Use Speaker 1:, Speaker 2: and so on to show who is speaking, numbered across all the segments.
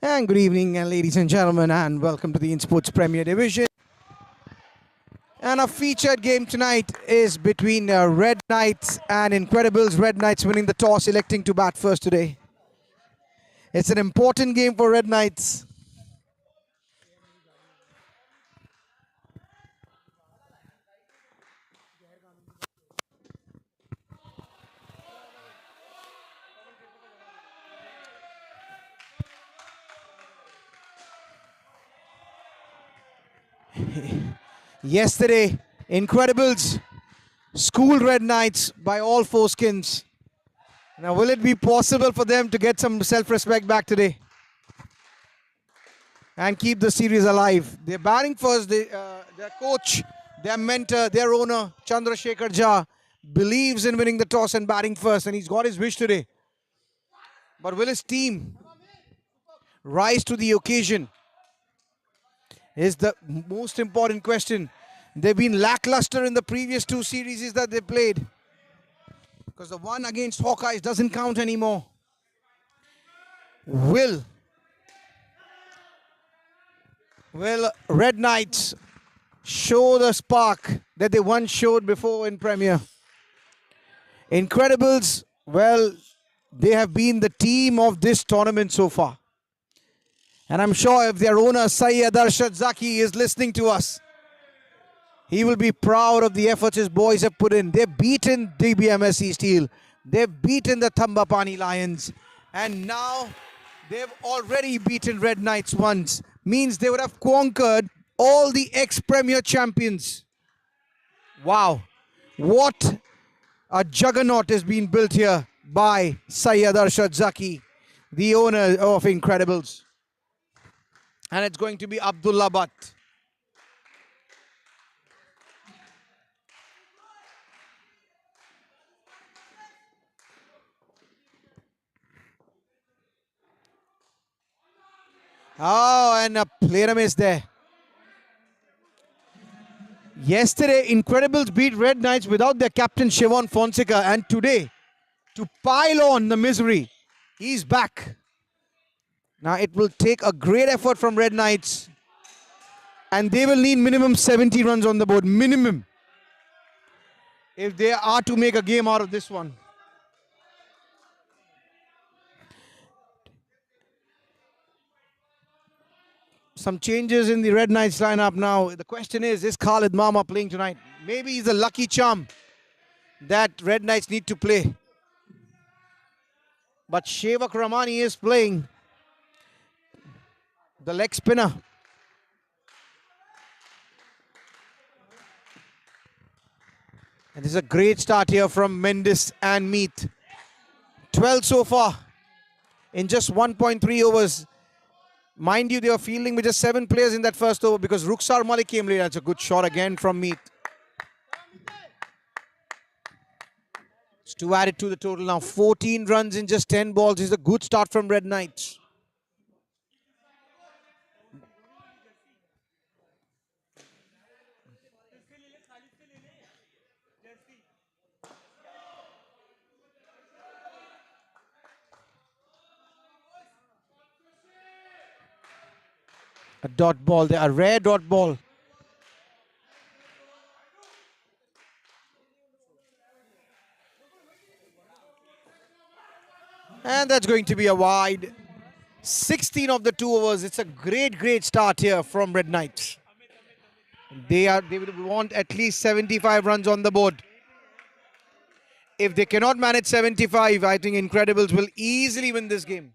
Speaker 1: And good evening, ladies and gentlemen, and welcome to the Insportz Premier Division. And our featured game tonight is between Red Knights and Incredibles. Red Knights winning the toss, electing to bat first today. It's an important game for Red Knights. Yesterday, Incredibles schooled Red Knights by all four skins. Now, will it be possible for them to get some self-respect back today and keep the series alive? They're batting first. Their coach, their mentor, their owner, Chandrasekhar Jha, believes in winning the toss and batting first, and he's got his wish today. But will his team rise to the occasion? Is the most important question. They've been lackluster in the previous two series that they played, because the one against Hawkeyes doesn't count anymore. Will Red Knights show the spark that they once showed before in Premier? Incredibles, well, they have been the team of this tournament so far. And I'm sure if their owner, Syed Arshad Zaki, is listening to us, he will be proud of the efforts his boys have put in. They've beaten DBMSE Steel. They've beaten the Thambapani Lions. And now they've already beaten Red Knights once. Means they would have conquered all the ex-Premier champions. Wow. What a juggernaut has been built here by Syed Arshad Zaki, the owner of Incredibles. And it's going to be Abdullah Butt. Oh, and a player miss there. Yesterday, Incredibles beat Red Knights without their captain, Siobhan Fonseca. And today, to pile on the misery, he's back. Now, it will take a great effort from Red Knights. And they will need minimum 70 runs on the board. Minimum. If they are to make a game out of this one. Some changes in the Red Knights lineup now. The question is Khalid Mama playing tonight? Maybe he's a lucky charm that Red Knights need to play. But Shevak Ramani is playing, the leg spinner. And this is a great start here from Mendes and Meath. 12 so far in just 1.3 overs. Mind you, they were fielding with just 7 players in that first over because Rukhsar Malik came late. That's a good shot again from Meath. It's 2 added to the total now. 14 runs in just 10 balls. This is a good start from Red Knights. A dot ball there, a rare dot ball. And that's going to be a wide. 16 of the 2 overs. It's a great start here from Red Knights. They will want at least 75 runs on the board. If they cannot manage 75, I think Incredibles will easily win this game.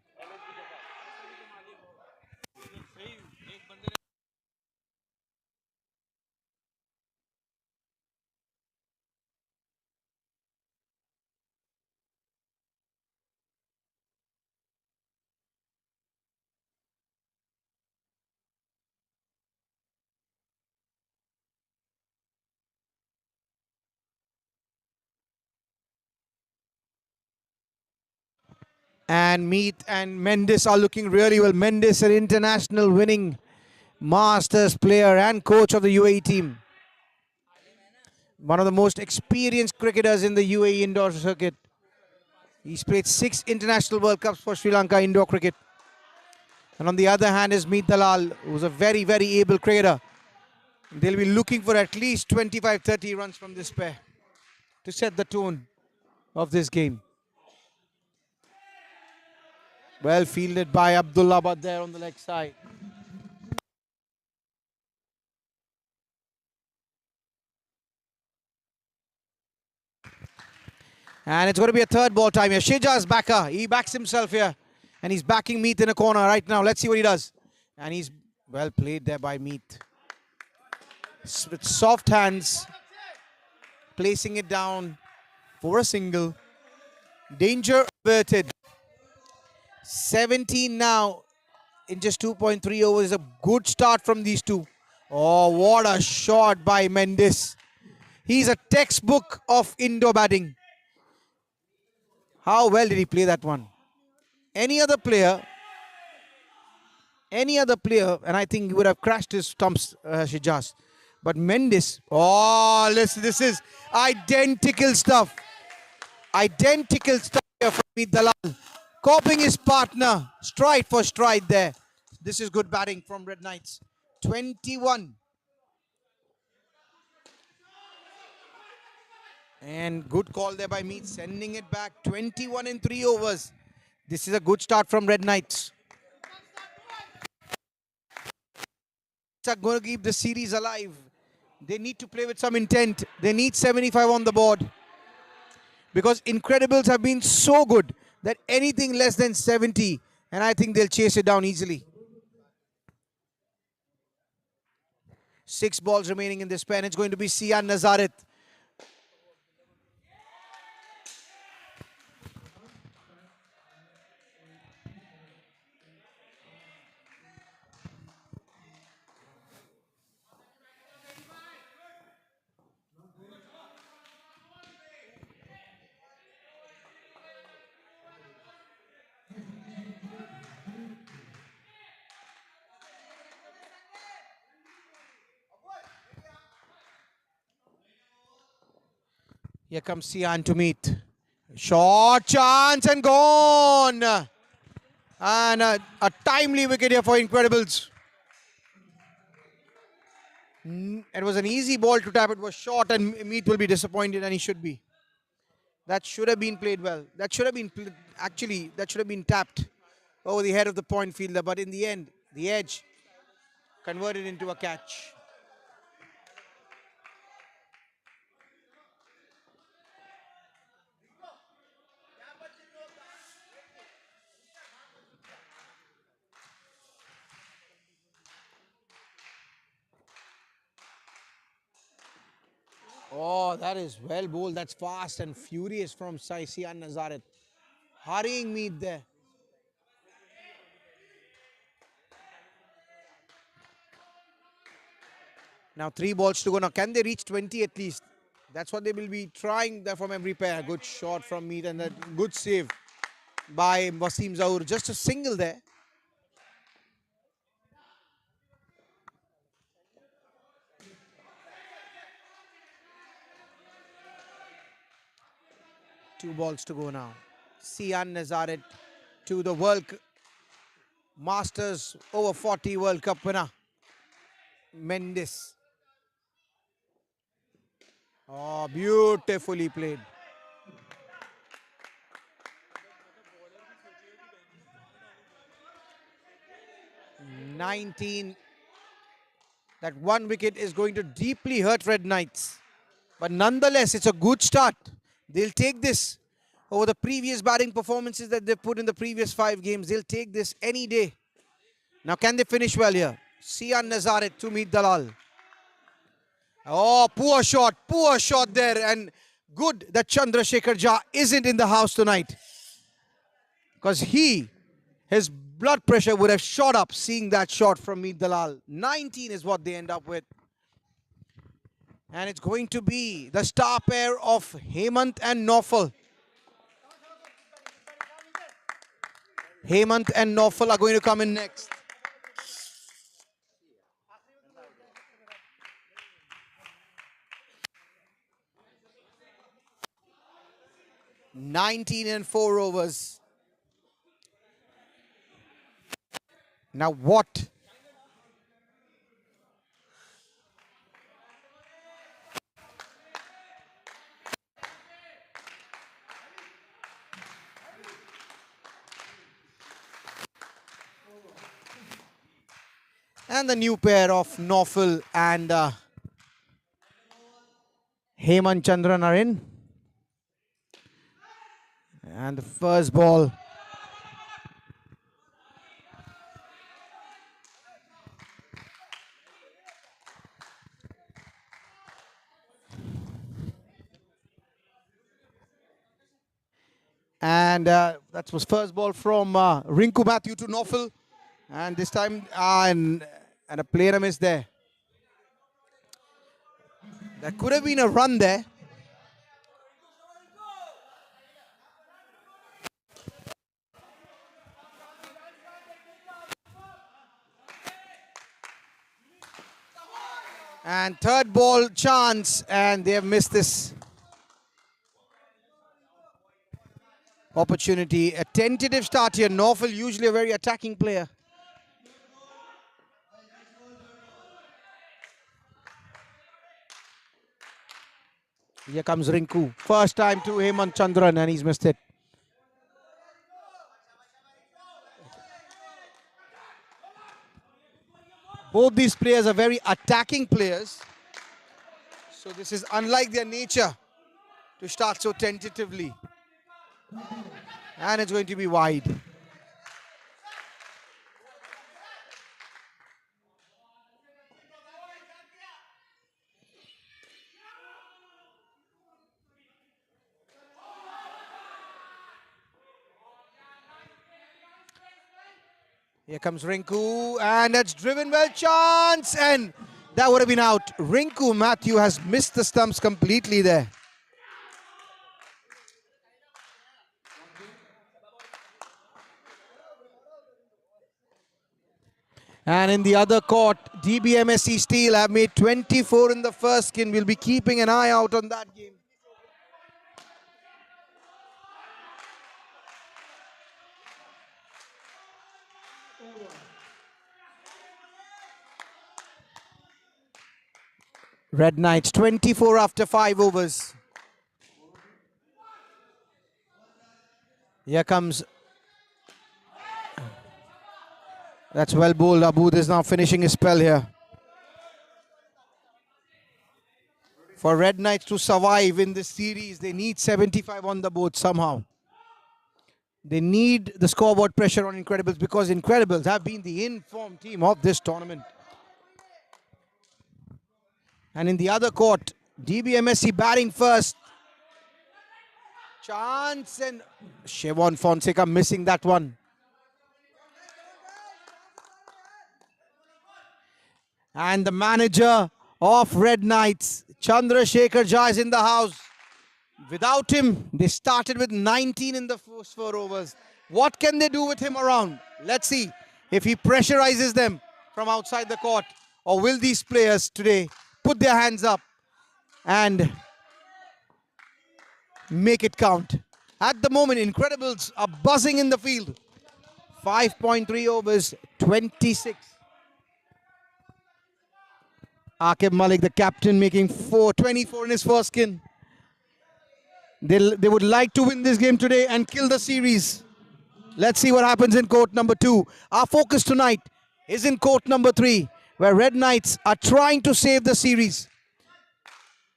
Speaker 1: And Meath and Mendes are looking really well. Mendes, an international winning Masters player and coach of the UAE team. One of the most experienced cricketers in the UAE indoor circuit. He's played 6 international World Cups for Sri Lanka indoor cricket. And on the other hand is Meet Dalal, who's a very, very able cricketer. They'll be looking for at least 25-30 runs from this pair to set the tone of this game. Well fielded by Abdullah Abad there on the leg side. And it's going to be a third ball time here. Shijaz backer. He backs himself here. And he's backing Meet in a corner right now. Let's see what he does. And he's well played there by Meet. With soft hands. Placing it down for a single. Danger averted. 17 now in just 2.3 overs. A good start from these two. Oh, what a shot by Mendes. He's a textbook of indoor batting. How well did he play that one? Any other player, and I think he would have crashed his stumps, Shijaz. But Mendes, oh, listen, this is identical stuff. Identical stuff here from Meet Dalal. Copying his partner, stride for stride there. This is good batting from Red Knights. 21. And good call there by Meet, sending it back. 21 in 3 overs. This is a good start from Red Knights. Are going to keep the series alive. They need to play with some intent. They need 75 on the board. Because Incredibles have been so good that anything less than 70, and I think they'll chase it down easily. 6 balls remaining in this pen. It's going to be Sian Nazaret. Here comes Sian to Meet. Short chance and gone. And a timely wicket here for Incredibles. It was an easy ball to tap. It was short, and Meet will be disappointed, and he should be. That should have been played well. That should have been, actually, that should have been tapped over the head of the point fielder. But in the end, the edge converted into a catch. Oh, that is well bowled. That's fast and furious from Sian Nazaret. Hurrying Meet there. Now 3 balls to go. Now can they reach 20 at least? That's what they will be trying there from every pair. Good shot from Meet and a good save by Wasim Zaur. Just a single there. Two balls to go now. Sian Nazaret to the World Masters over 40 World Cup winner, Mendes. Oh, beautifully played. (19). That one wicket is going to deeply hurt Red Knights. But nonetheless, it's a good start. They'll take this over the previous batting performances that they've put in the previous 5 games. They'll take this any day. Now, can they finish well here? Sian Nazaret to Meet Dalal. Oh, poor shot there. And good that Chandrasekhar Jha isn't in the house tonight. Because his blood pressure would have shot up seeing that shot from Meet Dalal. 19 is what they end up with. And it's going to be the star pair of Hemant and Naufal. Hemant and Naufal are going to come in next. (19 and 4 overs). Now what? And the new pair of Naufal and Hemant Chandran are in. And the first ball. And that was first ball from Rinku Matthew to Naufal. And this time, and a player miss there. There could have been a run there. And third ball chance, and they have missed this opportunity. A tentative start here. Naufal, usually a very attacking player. Here comes Rinku. First time to Hemant Chandran, and he's missed it. Both these players are very attacking players. So this is unlike their nature to start so tentatively. And it's going to be wide. Here comes Rinku, and that's driven well, chance, and that would have been out. Rinku Matthew has missed the stumps completely there. And in the other court, DBMSC Steel have made 24 in the first skin. We'll be keeping an eye out on that game. Red Knights 24 after 5 overs. Here comes. That's well bowled. Abood is now finishing his spell here. For Red Knights to survive in this series, they need 75 on the board somehow. They need the scoreboard pressure on Incredibles because Incredibles have been the in-form team of this tournament. And in the other court, DBMSC batting first. Chance, and Siobhan Fonseca missing that one. And the manager of Red Knights, Chandrasekhar Jha, is in the house. Without him, they started with 19 in the first 4 overs. What can they do with him around? Let's see if he pressurizes them from outside the court, or will these players today put their hands up and make it count. At the moment, Incredibles are buzzing in the field. 5.3 overs, 26. Aqib Malik, the captain, making 24 in his first skin. They would like to win this game today and kill the series. Let's see what happens in court number 2. Our focus tonight is in court number 3, where Red Knights are trying to save the series.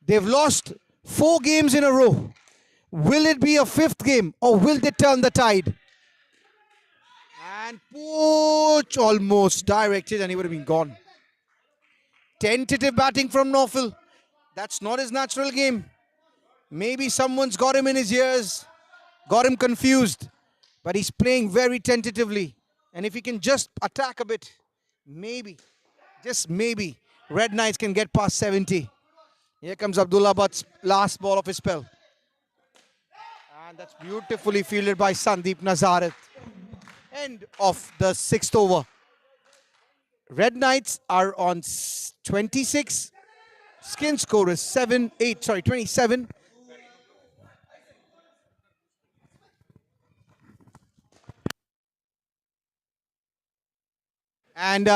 Speaker 1: They've lost 4 games in a row. Will it be a 5th game, or will they turn the tide? And Pooch almost directed, and he would have been gone. Tentative batting from Naufal. That's not his natural game. Maybe someone's got him in his ears, got him confused. But he's playing very tentatively. And if he can just attack a bit, maybe, just maybe, Red Knights can get past 70. Here comes Abdullah Bhatt's last ball of his spell. And that's beautifully fielded by Sandeep Nazaret. End of the 6th over. Red Knights are on 26. Skin score is 27. And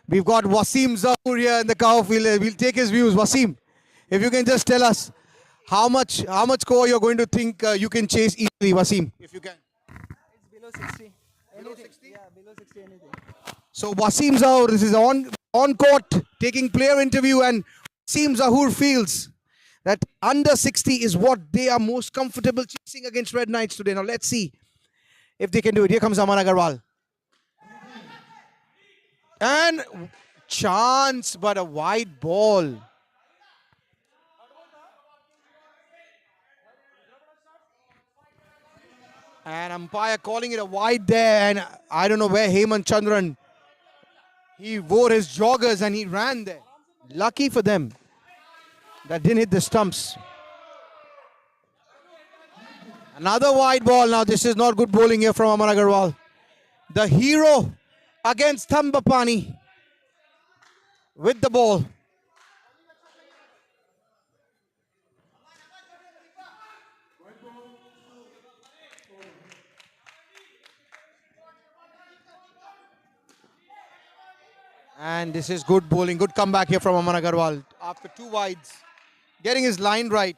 Speaker 1: we've got Wasim Zahoor here in the cow field. We'll take his views. Wasim, if you can just tell us how much score you're going to think you can chase easily, Wasim, if you can.
Speaker 2: It's below 60. Anything. Yeah, below 60 anything.
Speaker 1: So Wasim Zahoor, this is on court taking player interview, and Wasim Zahoor feels that under 60 is what they are most comfortable chasing against Red Knights today. Now let's see if they can do it. Here comes Aman Agarwal. And chance, but a wide ball. And umpire calling it a wide there, and I don't know where Hemant Chandran, he wore his joggers and he ran there. Lucky for them that didn't hit the stumps. Another wide ball. Now this is not good bowling here from Aman Agarwal. The hero against Thambapani with the ball. And this is good bowling. Good comeback here from Aman Agarwal after two wides. Getting his line right.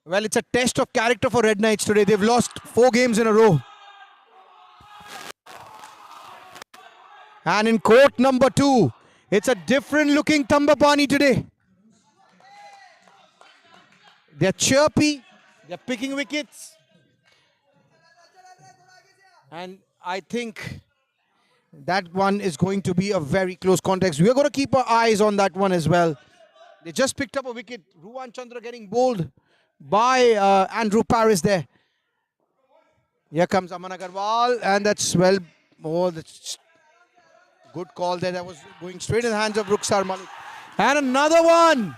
Speaker 1: Well, it's a test of character for Red Knights today. They've lost 4 games in a row. And in court number 2, it's a different looking Thambapani today. They're chirpy. They're picking wickets. And I think that one is going to be a very close contest. We're going to keep our eyes on that one as well. They just picked up a wicket. Ruwan Chandra getting bowled by Andrew Paris there. Here comes Aman Agarwal, and that's well. Oh, that's good call there. That was going straight in the hands of Rukhsar Malik. And another one.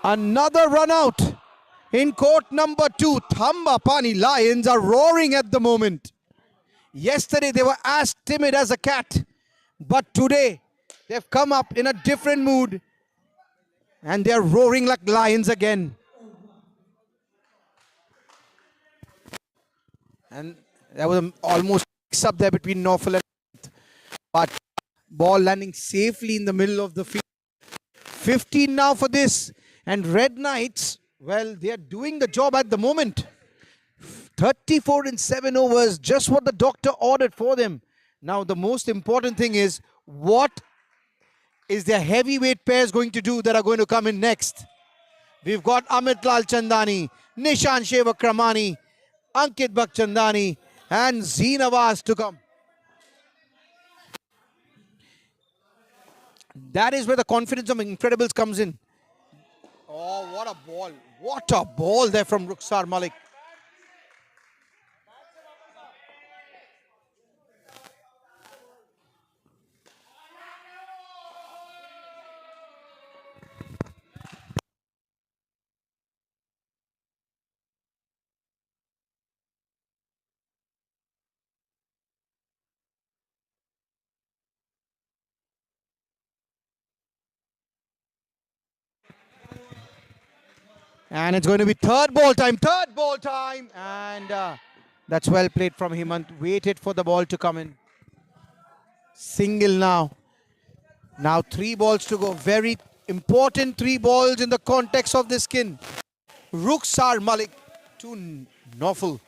Speaker 1: Another run out in court number 2. Thambapani Lions are roaring at the moment. Yesterday they were as timid as a cat, but today they've come up in a different mood and they're roaring like lions again. And there was almost a mix up there between Naufal and but ball landing safely in the middle of the field. 15 now for this, and Red Knights, well, they are doing the job at the moment. 34 in 7 overs, just what the doctor ordered for them. Now the most important thing is, what is their heavyweight pairs going to do that are going to come in next? We've got Amit Lal Chandani, Nishan Shevakramani, Ankit Bakchandani and Zeenawaz to come. That is where the confidence of Incredibles comes in. Oh, what a ball. What a ball there from Rukhsar Malik. And it's going to be third ball time. And that's well played from Hemant. Waited for the ball to come in. Single now. Now 3 balls to go. Very important 3 balls in the context of this skin. Rukhsar Malik to Naufal.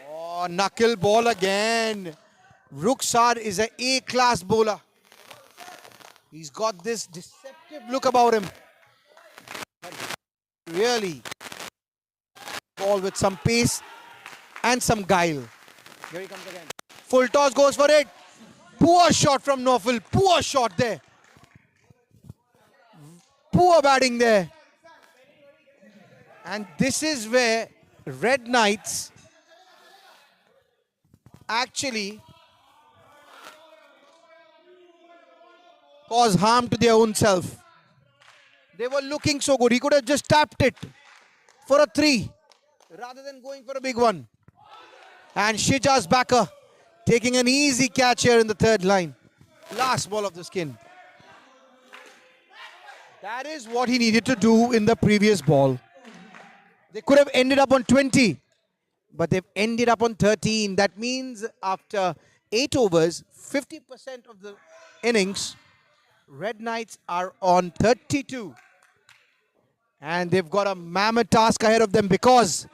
Speaker 1: Oh, knuckle ball again. Rukhsar is an A-class bowler. He's got this deceptive look about him. Really, ball with some pace and some guile. Here he comes again. Full toss goes for it. Poor shot from Naufal. Poor shot there. Poor batting there. And this is where Red Knights actually cause harm to their own self. They were looking so good. He could have just tapped it for a 3 rather than going for a big one. And Shijaz Backer taking an easy catch here in the 3rd line. Last ball of the skin. That is what he needed to do in the previous ball. They could have ended up on 20. but they've ended up on 13. That means after 8 overs, 50% of the innings, Red Knights are on 32. And they've got a mammoth task ahead of them because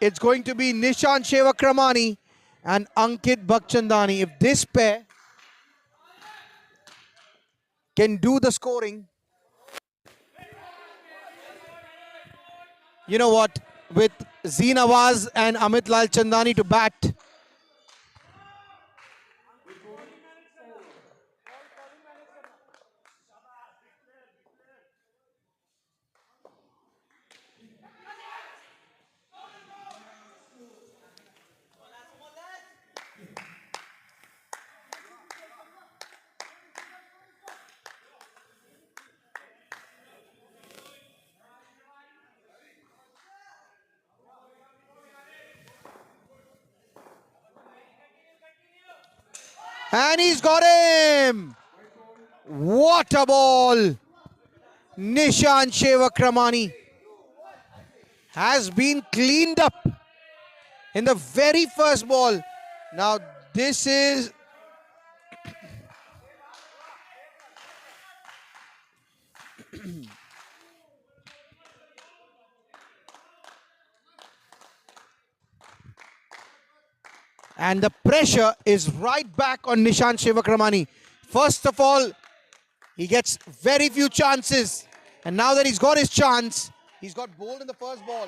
Speaker 1: it's going to be Nishant Shevakramani and Ankit Bhakchandani. If this pair can do the scoring, you know what, with Zee Nawaz and Amit Lal Chandani to bat, and he's got him. What a ball. Nishant Shevakramani has been cleaned up in the very first ball. Now this is and the pressure is right back on Nishant Shevakramani. First of all, he gets very few chances. And now that he's got his chance, he's got bowled in the first ball.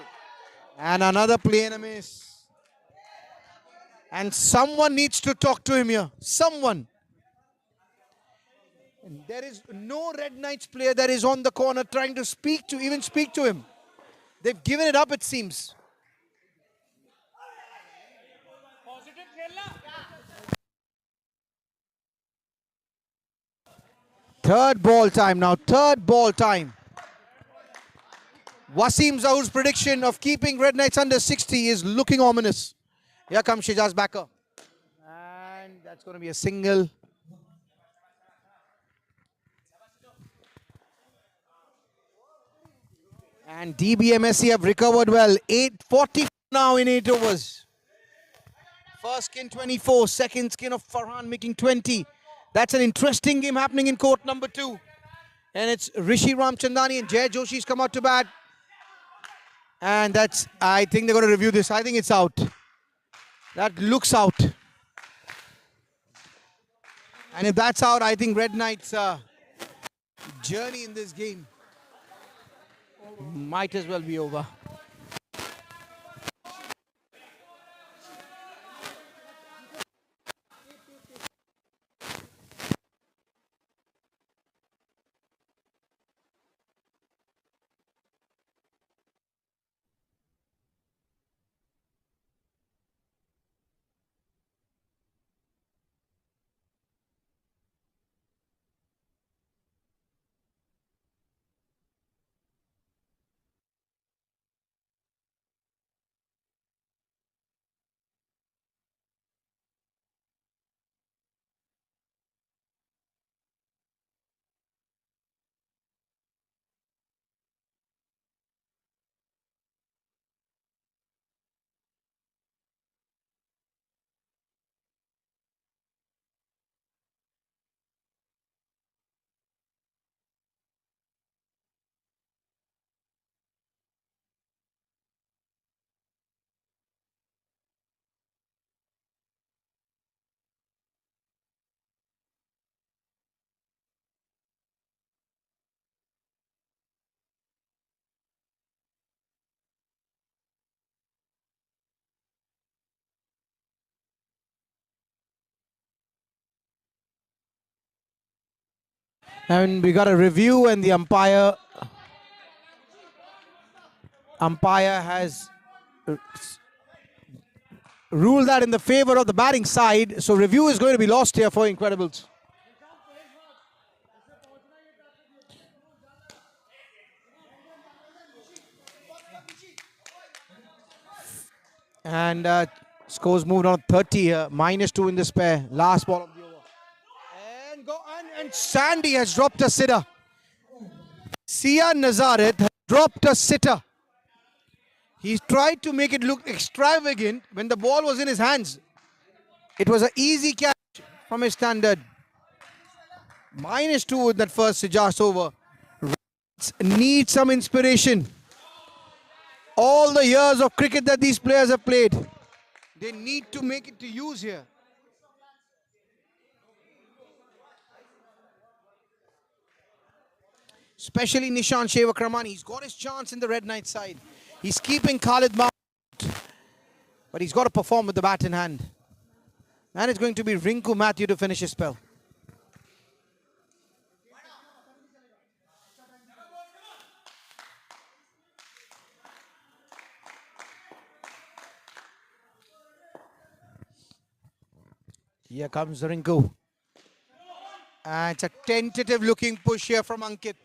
Speaker 1: And another play and a miss. And someone needs to talk to him here. Someone. And there is no Red Knights player that is on the corner trying to speak to him. They've given it up, it seems. Third ball time now. Third ball time. Wasim Zahoor's prediction of keeping Red Knights under 60 is looking ominous. Here comes Shijaz Backer. And that's going to be a single. And DBMSC have recovered well. 8:40 now in 8 overs. First skin 24, second skin of Farhan making 20. That's an interesting game happening in court number 2. And it's Rishi Ramchandani and Jay Joshi's come out to bat. And that's, I think they're going to review this. I think it's out. That looks out. And if that's out, I think Red Knights' journey in this game might as well be over. And we got a review, and the umpire has ruled that in the favor of the batting side. So review is going to be lost here for Incredibles. And scores moved on 30 here. -2 in this pair. Last ball of the over. And Sandy has dropped a sitter. Sia Nazaret has dropped a sitter. He tried to make it look extravagant when the ball was in his hands. It was an easy catch from his standard. -2 in that first Sijas over. Need some inspiration. All the years of cricket that these players have played, they need to make it to use here. Especially Nishant Shevakramani. He's got his chance in the Red Knight side. He's keeping Khalid Mahmood, but he's got to perform with the bat in hand. And it's going to be Rinku Matthew to finish his spell. Here comes Rinku. And it's a tentative looking push here from Ankit.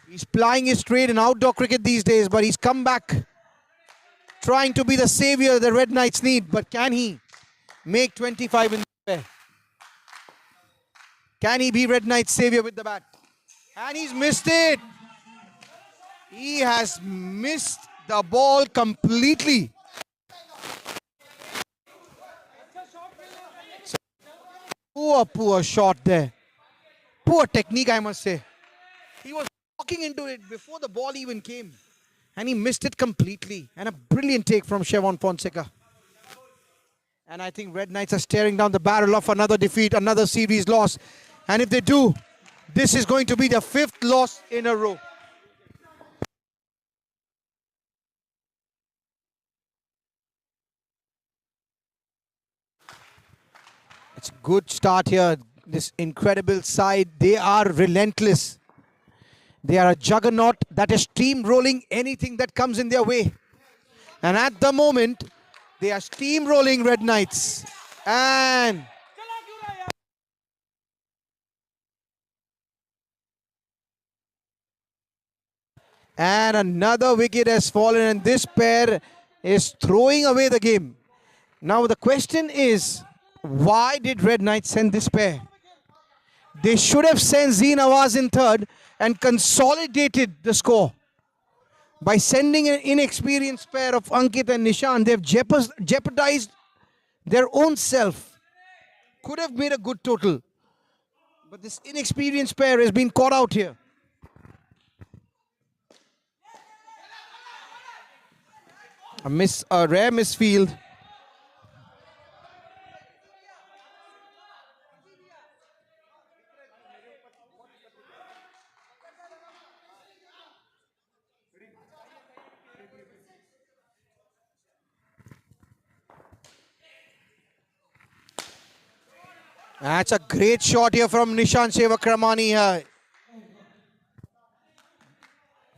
Speaker 1: He's plying his trade in outdoor cricket these days, but he's come back trying to be the savior the Red Knights need. But can he make 25 in the pair? Can he be Red Knight's savior with the bat? And he's missed it. He has missed the ball completely. Poor shot there. Poor technique, I must say. He was walking into it before the ball even came. And he missed it completely. And a brilliant take from Shevon Fonseca. And I think Red Knights are staring down the barrel of another defeat, another series loss. And if they do, this is going to be the 5th loss in a row. It's a good start here. This incredible side, they are relentless. They are a juggernaut that is steamrolling anything that comes in their way. And at the moment, they are steamrolling Red Knights. And another wicket has fallen, and this pair is throwing away the game. Now the question is, why did Red Knights send this pair? They should have sent Zee Nawaz in third and consolidated the score. By sending an inexperienced pair of Ankit and Nishant, they've jeopardized their own self. Could have made a good total. But this inexperienced pair has been caught out here. A rare misfield. That's a great shot here from Nishant Shevakramani here.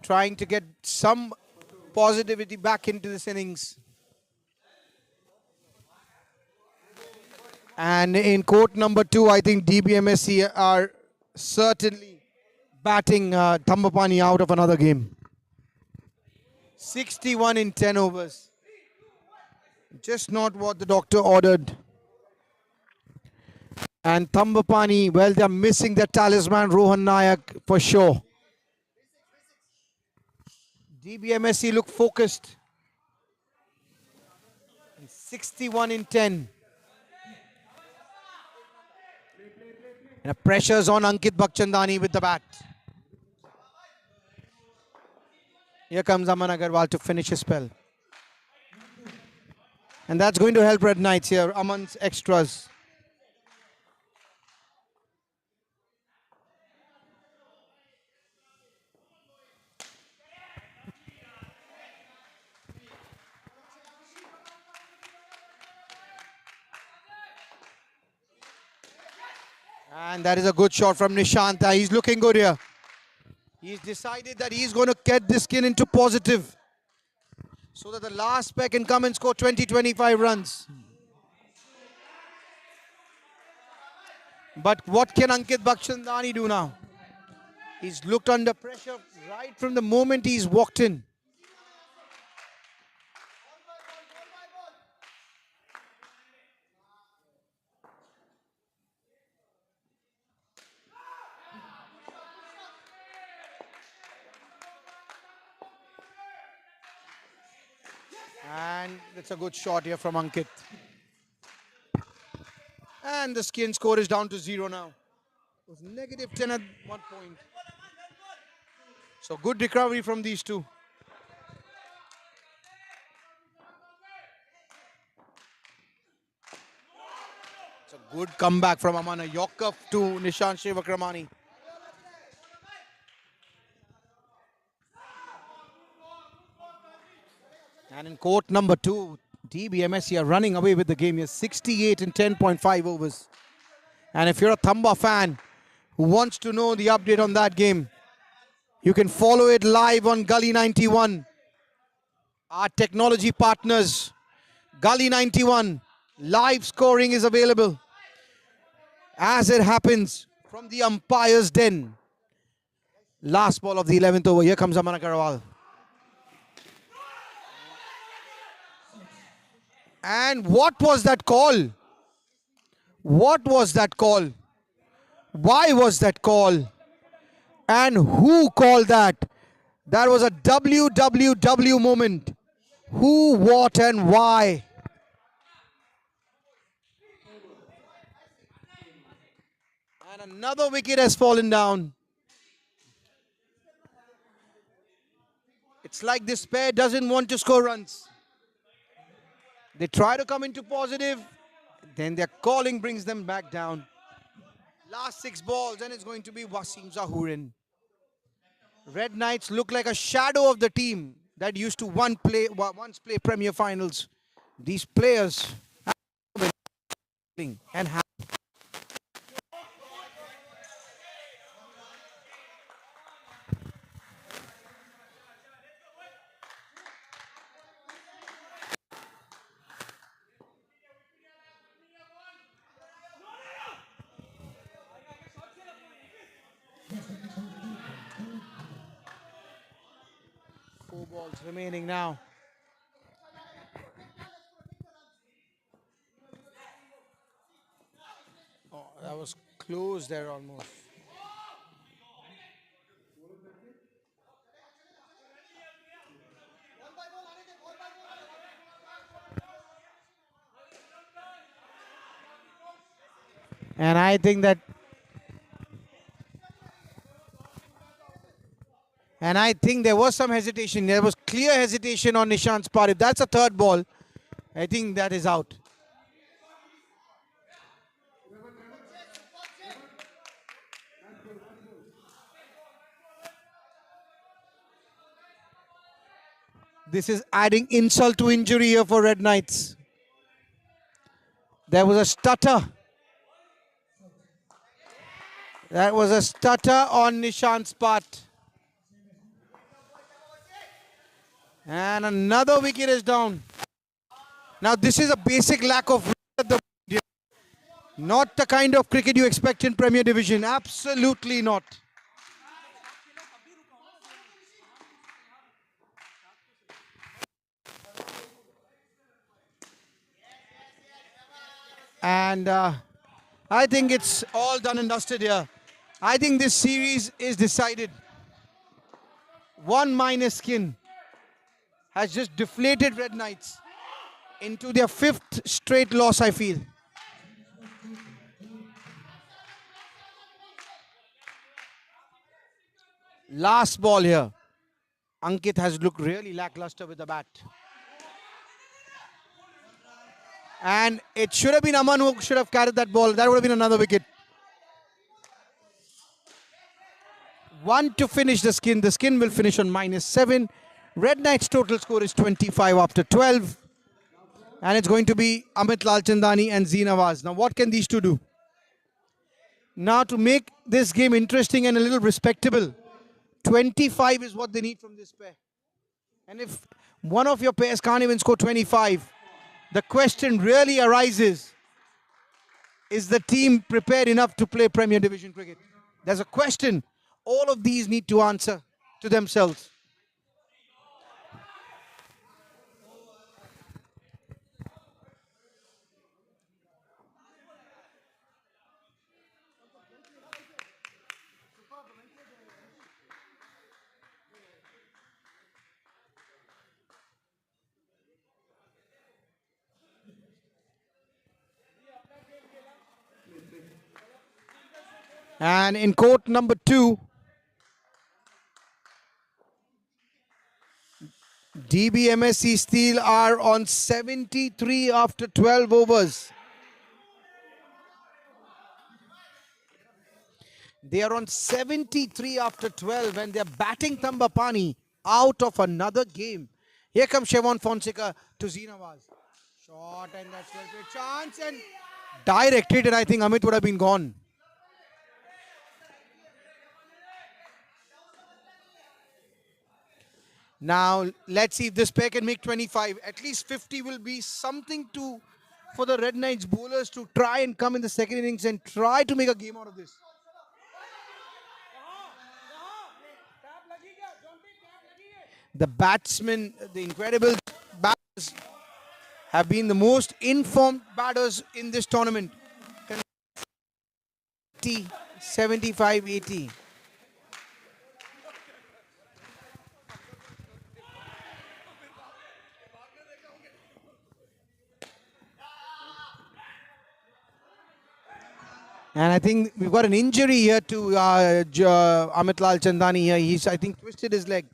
Speaker 1: Trying to get some positivity back into this innings. And in court number 2, I think DBMSC are certainly batting Thambapani out of another game. 61 in 10 overs. Just not what the doctor ordered. And Thambapani, well, they're missing their talisman, Rohan Nayak, for sure. DBMSC look focused. 61 in 10. And the pressure's on Ankit Bachchandani with the bat. Here comes Aman Agarwal to finish his spell. And that's going to help Red Knights here. Aman's extras. And that is a good shot from Nishant. He's looking good here. He's decided that he's going to get this skin into positive, so that the last pair can come and score 20-25 runs. But what can Ankit Bachchandani do now? He's looked under pressure right from the moment he's walked in. And it's a good shot here from Ankit. And the skin score is down to 0 now. It was negative 10 at one point. So good recovery from these two. It's a good comeback from Amana. Yorker to Nishant Shivakramani. And in court number 2, DBMS here running away with the game here. 68 in 10.5 overs. And if you're a Thamba fan who wants to know the update on that game, you can follow it live on Gully 91. Our technology partners, Gully 91, live scoring is available as it happens from the umpire's den. Last ball of the 11th over. Here comes Aman Agarwal. And what was that call? What was that call? Why was that call? And who called that? That was a WWW moment. Who, what, and why? And another wicket has fallen down. It's like this pair doesn't want to score runs. They try to come into positive, then their calling brings them back down. Last 6 balls, and it's going to be Wasim Zahurin. Red Knights look like a shadow of the team that used to once play Premier Finals. These players and have 4 balls remaining now. Oh, that was close there almost. And I think there was some hesitation. There was clear hesitation on Nishant's part. If that's a third ball, I think that is out. This is adding insult to injury here for Red Knights. There was a stutter. That was a stutter on Nishant's part. And another wicket is down. Now this is a basic lack of not the kind of cricket you expect in Premier Division. Absolutely not. And I think it's all done and dusted here. I think this series is decided. 1 minus skin has just deflated Red Knights into their 5th straight loss, I feel. Last ball here. Ankit has looked really lackluster with the bat. And it should have been Aman who should have carried that ball. That would have been another wicket. 1 to finish the skin. The skin will finish on -7. Red Knights' total score is 25 after 12. And it's going to be Amit Lalchandani and Zeenawaz. Now what can these two do? Now to make this game interesting and a little respectable, 25 is what they need from this pair. And if one of your pairs can't even score 25, the question really arises, is the team prepared enough to play Premier Division cricket? There's a question all of these need to answer to themselves. And in court number 2, DBMSC Steel are on 73 after 12 overs. They are on 73 after 12 and they're batting Tambapani out of another game. Here comes Chevon Fonseca to Zinawaz. Shot and that's a chance and directed, and I think Amit would have been gone. Now let's see if this pair can make 25. At least 50 will be something to for the Red Knights bowlers to try and come in the second innings and try to make a game out of this. The batsmen, the incredible batters, have been the most informed batters in this tournament. 75, 80. And I think we've got an injury here to Amit Lal Chandani here. He's, I think, twisted his leg.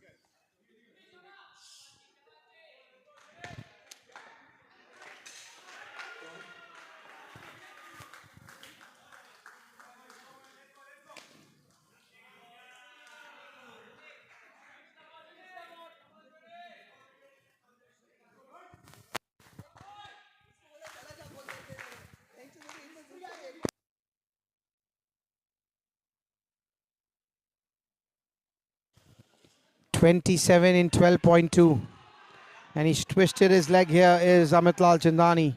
Speaker 1: .27 in 12.2. And he's twisted his leg here is Amit Lal Chandani.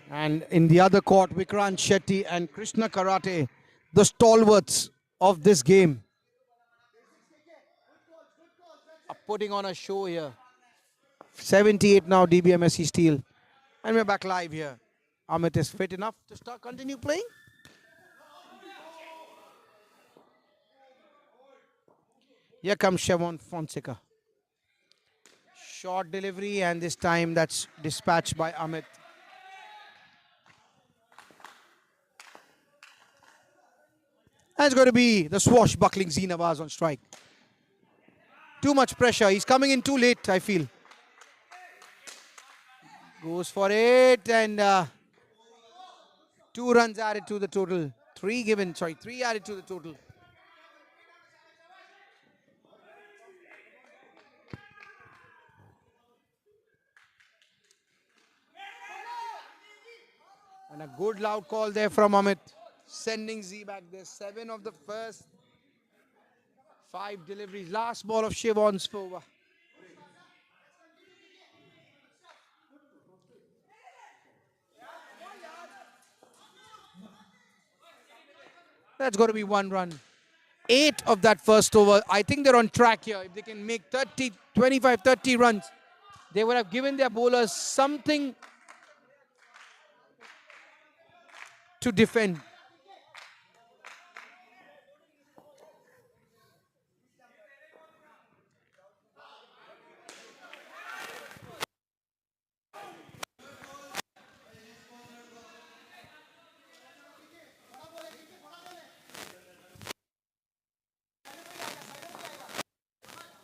Speaker 1: And in the other court, Vikrant Shetty and Krishna Karate, the stalwarts of this game, are putting on a show here. 78 now, DBMSC Steel. And we're back live here. Amit is fit enough to continue playing. Here comes Chevon Fonseca. Short delivery, and this time that's dispatched by Amit. And it's going to be the swashbuckling Zinawaz on strike. Too much pressure. He's coming in too late, I feel. Goes for it, and 2 runs added to the total. 3 added to the total. And a good loud call there from Amit. Sending Z back there. 7 of the first 5 deliveries. Last ball of Chevon's over. That's got to be 1 run. 8 of that first over. I think they're on track here. If they can make 30, 25, 30 runs, they would have given their bowlers something to defend.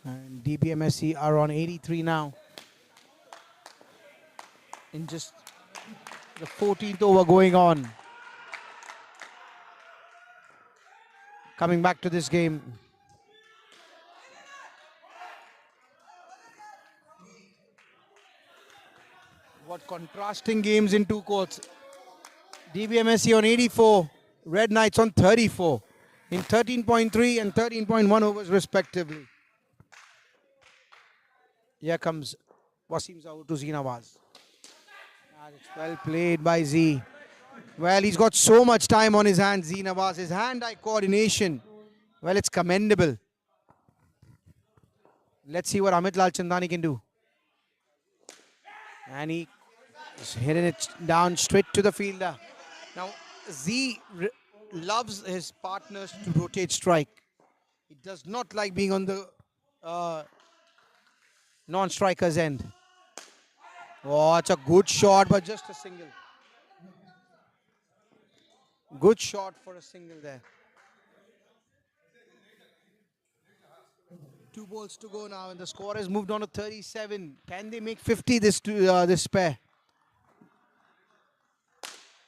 Speaker 1: And DBMSC are on 83 now. In just the 14th over going on. Coming back to this game. What contrasting games in 2 courts. DBMSC on 84, Red Knights on 34 in 13.3 and 13.1 overs respectively. Here comes Wasim Zaur to Zinawaz. It's well played by Z. Well, he's got so much time on his hands, Zinawaz. His hand-eye coordination, well, it's commendable. Let's see what Amit Lal Chandani can do. And he is hitting it down straight to the fielder. Now, Z loves his partners to rotate strike. He does not like being on the non-striker's end. Oh, it's a good shot, but just a single. Good shot for a single there. 2 balls to go now, and the score has moved on to 37. Can they make 50 this pair?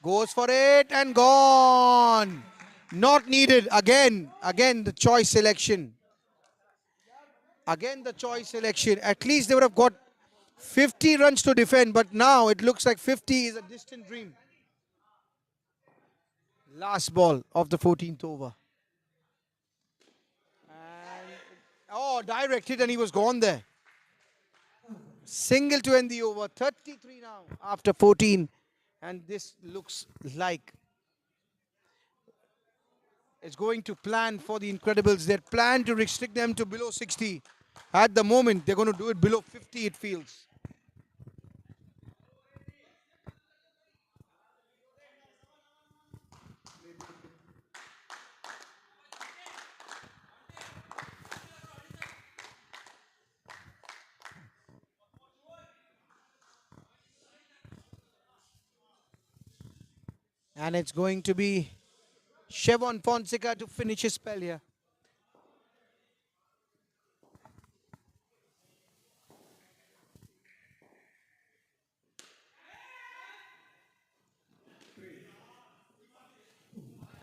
Speaker 1: Goes for it and gone. Not needed. Again the choice selection. Again the choice selection. At least they would have got 50 runs to defend, but now it looks like 50 is a distant dream. Last ball of the 14th over. And direct hit, and he was gone there. Single to end the over. 33 now after 14. And this looks like it's going to plan for the Incredibles. They plan to restrict them to below 60. At the moment, they're going to do it below 50, it feels. And it's going to be Chevon Fonseca to finish his spell here.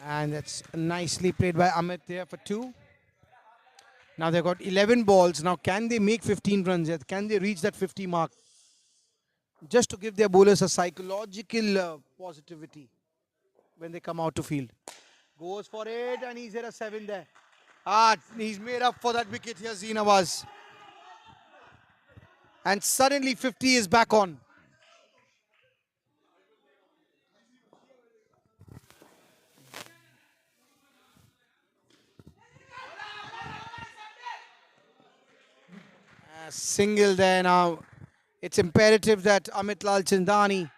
Speaker 1: And that's nicely played by Amit there for 2. Now they've got 11 balls. Now can they make 15 runs yet? Can they reach that 50 mark? Just to give their bowlers a psychological positivity when they come out to field. Goes for it, and he's hit a 7 there. He's made up for that wicket here, Nawaz. And suddenly 50 is back on. A single there now. It's imperative that Amit Lal Chandani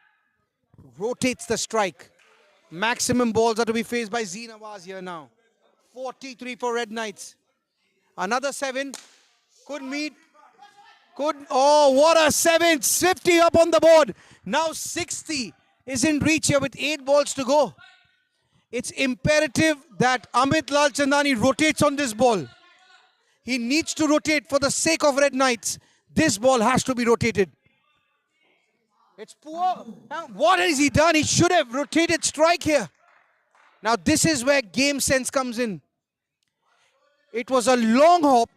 Speaker 1: rotates the strike. Maximum balls are to be faced by Nawaz here now. 43 for Red Knights. Another 7. Could meet. Oh, what a 7. 50 up on the board. Now 60 is in reach here with 8 balls to go. It's imperative that Amit Lal Chandani rotates on this ball. He needs to rotate for the sake of Red Knights. This ball has to be rotated. It's poor. Now, what has he done? He should have rotated strike here. Now, this is where game sense comes in. It was a long hop.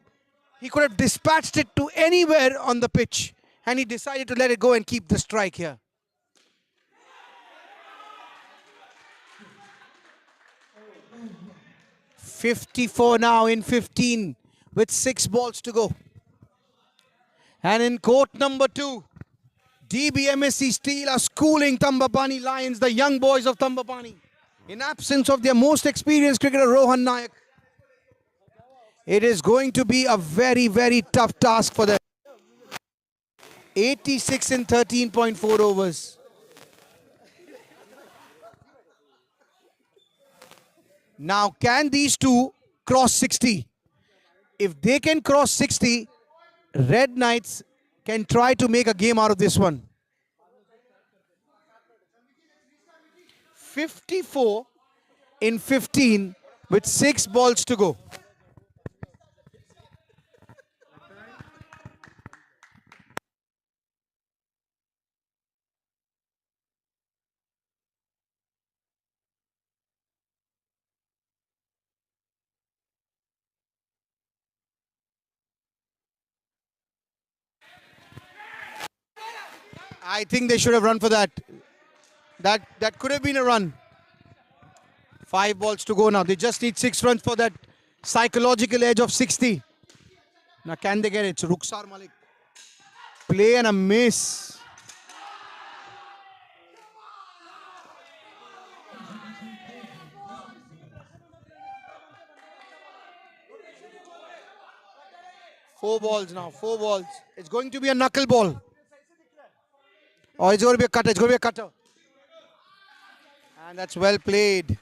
Speaker 1: He could have dispatched it to anywhere on the pitch. And he decided to let it go and keep the strike here. .54 now in 15 with 6 balls to go. And in court number 2, DBMSC Steel are schooling Tambapani Lions, the young boys of Tambapani, in absence of their most experienced cricketer Rohan Nayak. It is going to be a very, very tough task for them. 86 in 13.4 overs. Now, can these two cross 60? If they can cross 60, Red Knights can try to make a game out of this one. 54 in 15 with 6 balls to go. I think they should have run for that. That could have been a run. 5 balls to go now. They just need 6 runs for that psychological edge of 60. Now can they get it? It's Rukhsar Malik. Play and a miss. Four balls now. 4 balls. It's going to be a knuckle ball. Or it's going to be a cutter. It's going to be a cutter. And that's well played.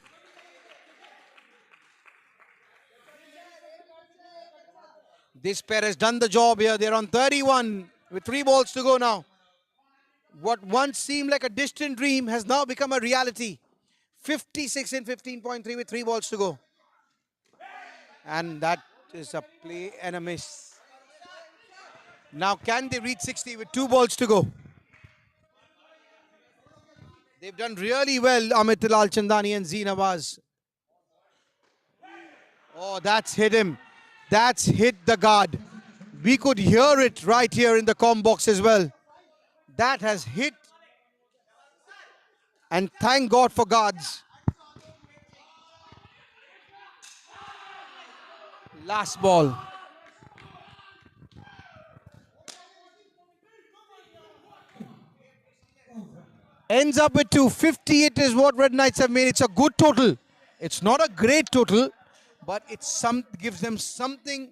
Speaker 1: This pair has done the job here. They're on 31 with 3 balls to go now. What once seemed like a distant dream has now become a reality. 56 in 15.3 with 3 balls to go. And that is a play and a miss. Now can they reach 60 with 2 balls to go? They've done really well, Amit Lal Chandani and Z Nawaz. Oh, that's hit him. That's hit the guard. We could hear it right here in the comm box as well. That has hit. And thank God for guards. Last ball. Ends up with 258 is what Red Knights have made. It's a good total. It's not a great total, but it gives them something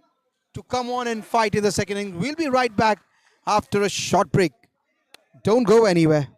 Speaker 1: to come on and fight in the second inning. We'll be right back after a short break. Don't go anywhere.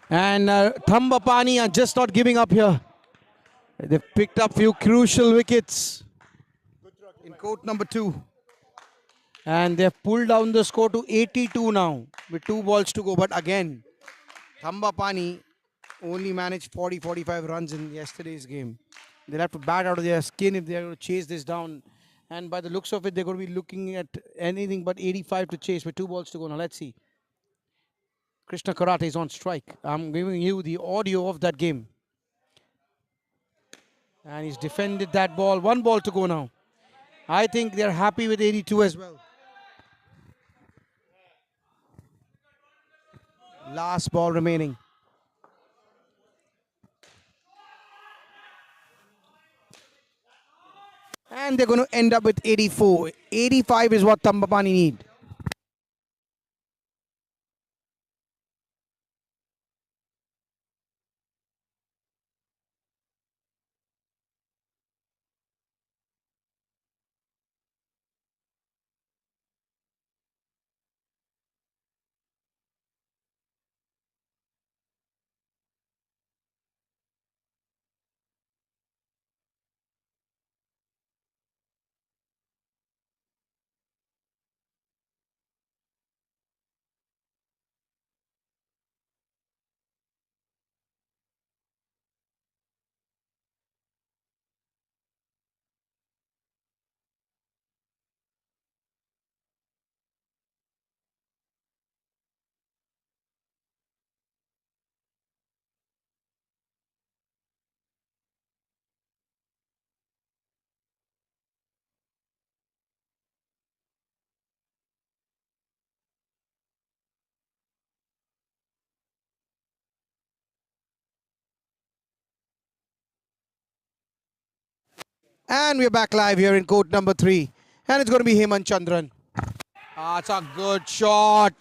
Speaker 1: And Thambapani are just not giving up here. They've picked up few crucial wickets in court number 2. And they've pulled down the score to 82 now with 2 balls to go. But again, Thambapani only managed 40-45 runs in yesterday's game. They'll have to bat out of their skin if they're going to chase this down. And by the looks of it, they're going to be looking at anything but 85 to chase with 2 balls to go. Now let's see. Krishna Karate is on strike. I'm giving you the audio of that game. And he's defended that ball. 1 ball to go now. I think they're happy with 82 as well. Last ball remaining. And they're going to end up with 84. 85 is what Thambapani need. And we're back live here in court number 3. And it's going to be Hemant Chandran. It's a good shot.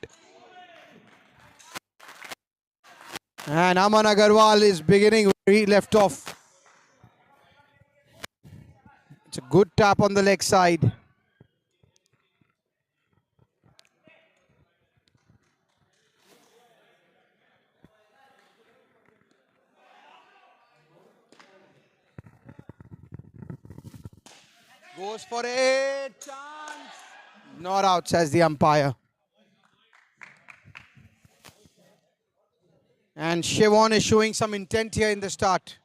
Speaker 1: And Aman Agarwal is beginning where he left off. It's a good tap on the leg side. Goes for it. Chance. Not out, says the umpire. And Shivon is showing some intent here in the start.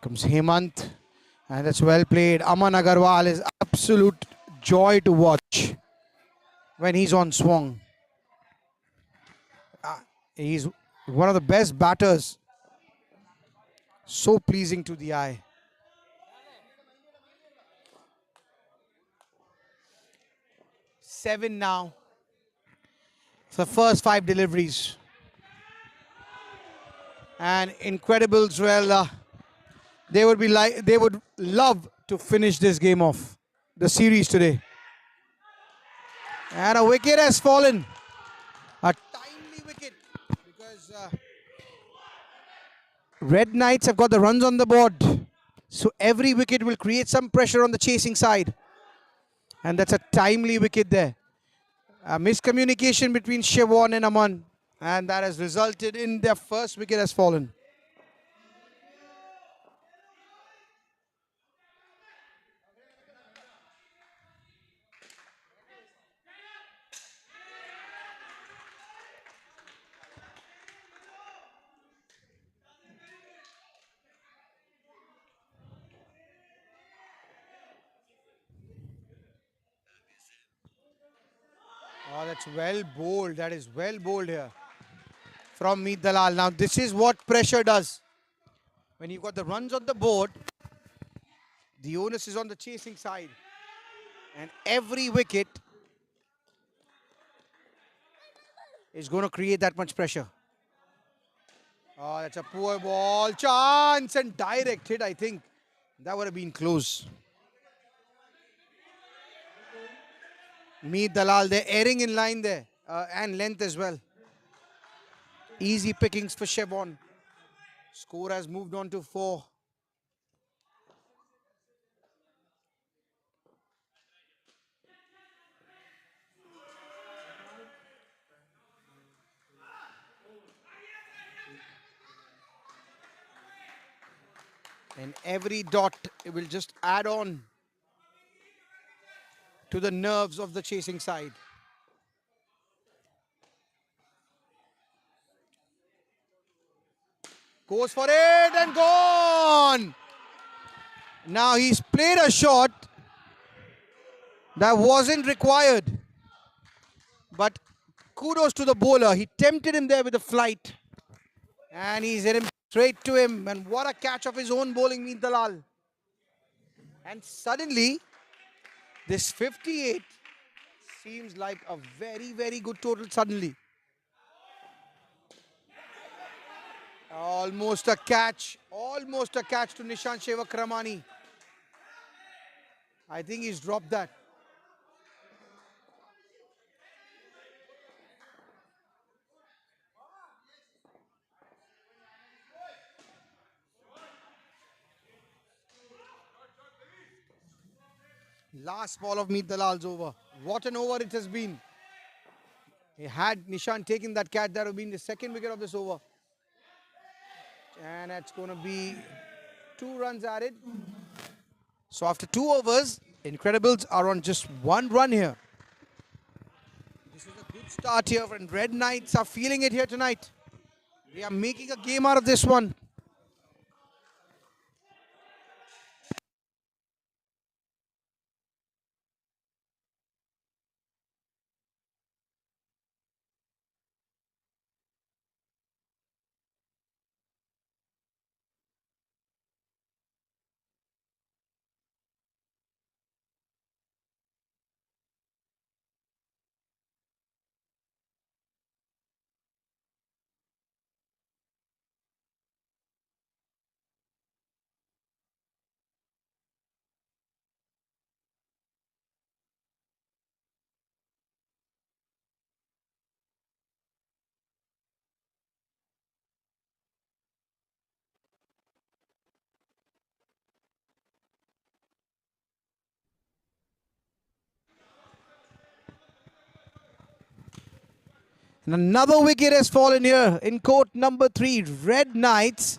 Speaker 1: Comes Hemant. And that's well played. Aman Agarwal is absolute joy to watch when he's on swung. He's one of the best batters. So pleasing to the eye. 7 now. It's the first 5 deliveries. And Incredibles, well, they would love to finish this game off, the series today. And a wicket has fallen. A timely wicket because Red Knights have got the runs on the board. So every wicket will create some pressure on the chasing side. And that's a timely wicket there. A miscommunication between Shivon and Aman. And that has resulted in their first wicket has fallen. Oh, that's well bowled. That is well bowled here from Meet Dalal. Now, this is what pressure does. When you've got the runs on the board, the onus is on the chasing side. And every wicket is going to create that much pressure. Oh, that's a poor ball. Chance and direct hit, I think. That would have been close. Meet Dalal, they're erring in line there. And length as well. Easy pickings for Shevon. Score has moved on to 4. And every dot, it will just add on to the nerves of the chasing side. Goes for it and gone. Now he's played a shot that wasn't required. But kudos to the bowler. He tempted him there with a flight. And he's hit him straight to him. And what a catch of his own bowling, Meet Dalal. And suddenly, this 58 seems like a very, very good total suddenly. Almost a catch to Nishant Shevakramani. I think he's dropped that. Last ball of Meet Dalal's over. What an over it has been. Had Nishan taken that catch, that would have been the second wicket of this over. And it's going to be 2 runs added. So after 2 overs, Incredibles are on just 1 run here. This is a good start here, and Red Knights are feeling it here tonight. They are making a game out of this one. And another wicket has fallen here in court number 3. Red Knights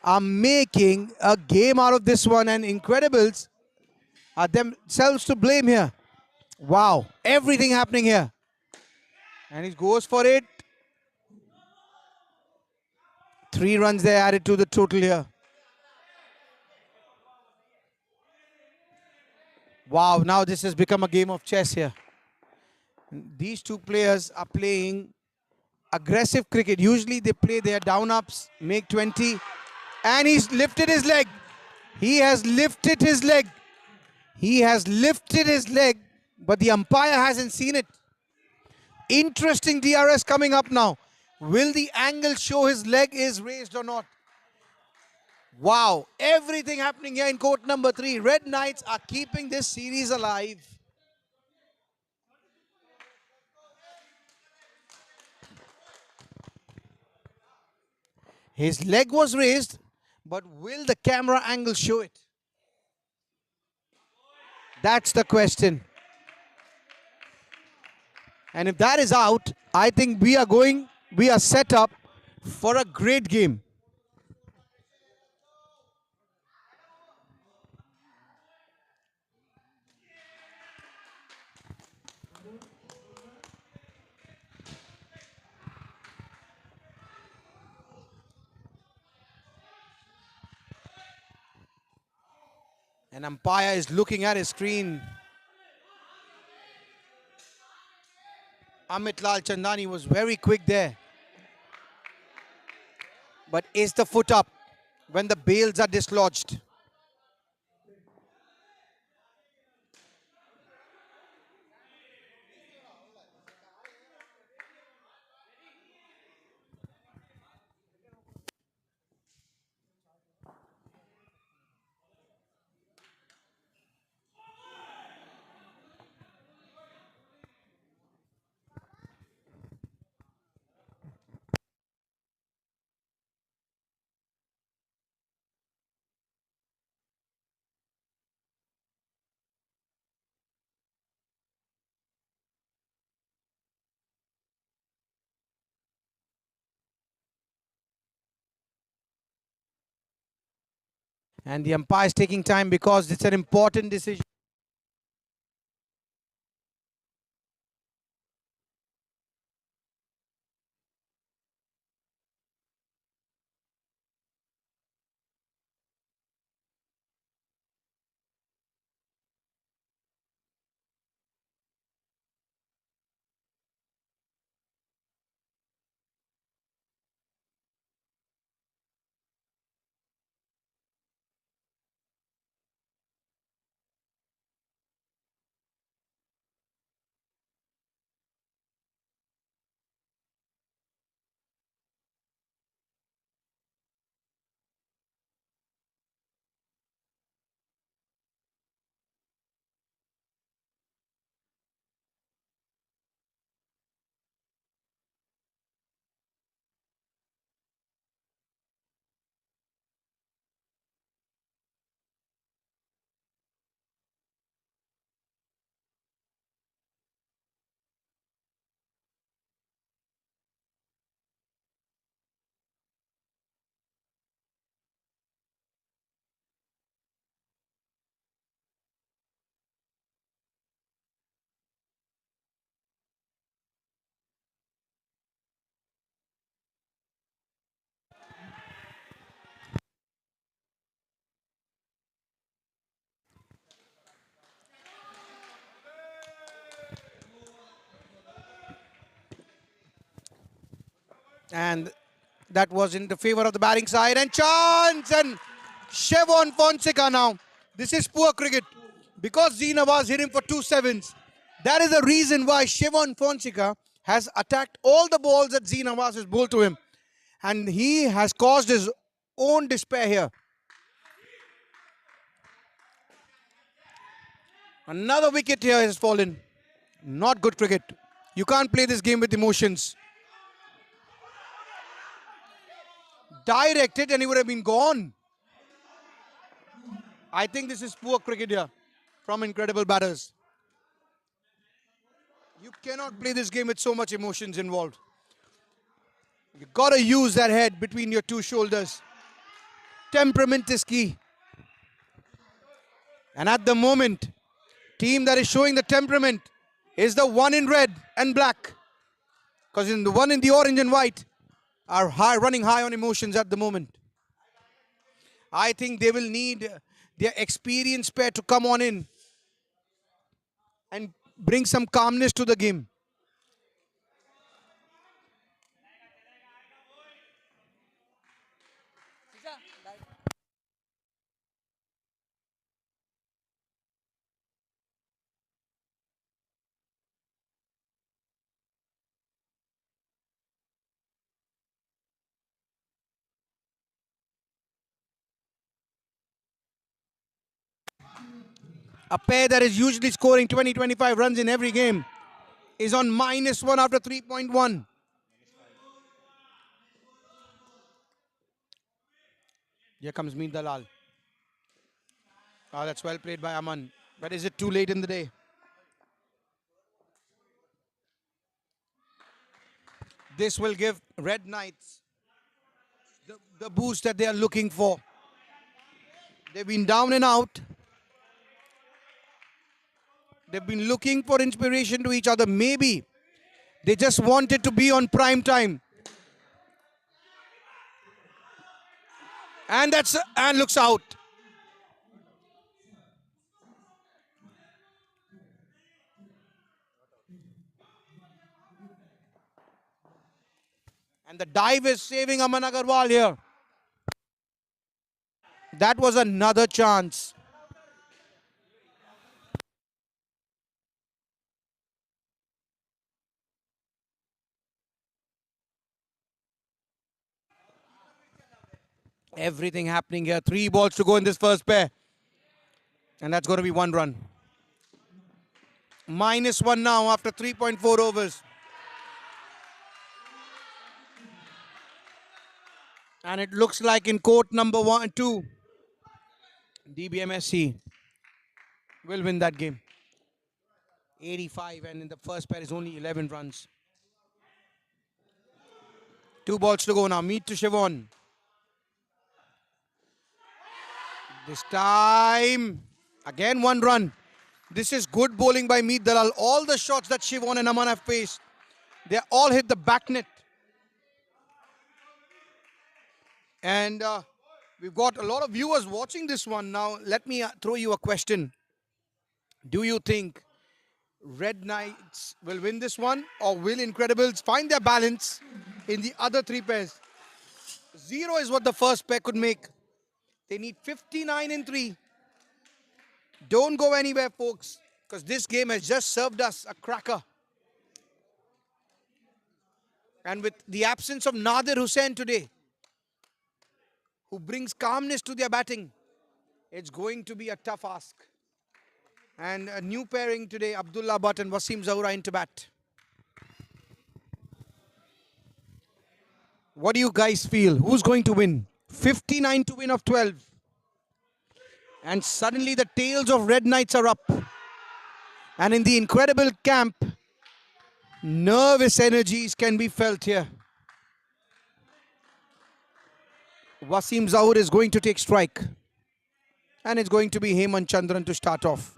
Speaker 1: are making a game out of this one, and Incredibles are themselves to blame here. Wow, everything happening here. And he goes for it. 3 runs they added to the total here. Wow, now this has become a game of chess here. These two players are playing aggressive cricket. Usually they play their down-ups, make 20. And he's lifted his leg. He has lifted his leg. He has lifted his leg, but the umpire hasn't seen it. Interesting DRS coming up now. Will the angle show his leg is raised or not? Wow, everything happening here in court number 3. Red Knights are keeping this series alive. His leg was raised, but will the camera angle show it? That's the question. And if that is out, I think we are set up for a great game. An umpire is looking at his screen. Amit Lal Chandani was very quick there. But is the foot up when the bails are dislodged? And the umpire is taking time because it's an important decision. And that was in the favor of the batting side. And chance! And Chevon Fonseca now. This is poor cricket. Because Z Nawaz hit him for 2 sevens. That is the reason why Chevon Fonseca has attacked all the balls that Z Nawaz has bowled to him. And he has caused his own despair here. Another wicket here has fallen. Not good cricket. You can't play this game with emotions. Directed and he would have been gone. I think this is poor cricket here from incredible batters. You cannot play this game with so much emotions involved. You gotta use that head between your two shoulders. Temperament is key. And at the moment, team that is showing the temperament is the one in red and black. Because in the one in the orange and white are running high on emotions at the moment. I think they will need their experienced pair to come on in and bring some calmness to the game. A pair that is usually scoring 20-25 runs in every game is on -1 after 3.1. Here comes Meet Dalal. Oh, that's well played by Aman. But is it too late in the day? This will give Red Knights the boost that they are looking for. They've been down and out. They've been looking for inspiration to each other. Maybe they just wanted to be on prime time. And looks out. And the dive is saving Aman Agarwal here. That was another chance. Everything happening here. 3 balls to go in this first pair. And that's going to be 1 run. -1 now after 3.4 overs. And it looks like in court number 2, DBMSC will win that game. 85, and in the first pair is only 11 runs. 2 balls to go now. Meet to Chevon. This time, again 1 run. This is good bowling by Meet Dalal. All the shots that Chevon and Aman have faced, they all hit the back net. And we've got a lot of viewers watching this one. Now, let me throw you a question. Do you think Red Knights will win this one, or will Incredibles find their balance in the other 3 pairs? 0 is what the first pair could make. They need 59 in 3. Don't go anywhere, folks, because this game has just served us a cracker. And with the absence of Nadir Hussain today, who brings calmness to their batting, it's going to be a tough ask. And a new pairing today, Abdullah Butt and Wasim Zaura into bat. What do you guys feel? Who's going to win? 59 to win of 12. And suddenly the tails of Red Knights are up. And in the Incredible camp, nervous energies can be felt here. Wasim Zaur is going to take strike. And it's going to be Hemant Chandran to start off.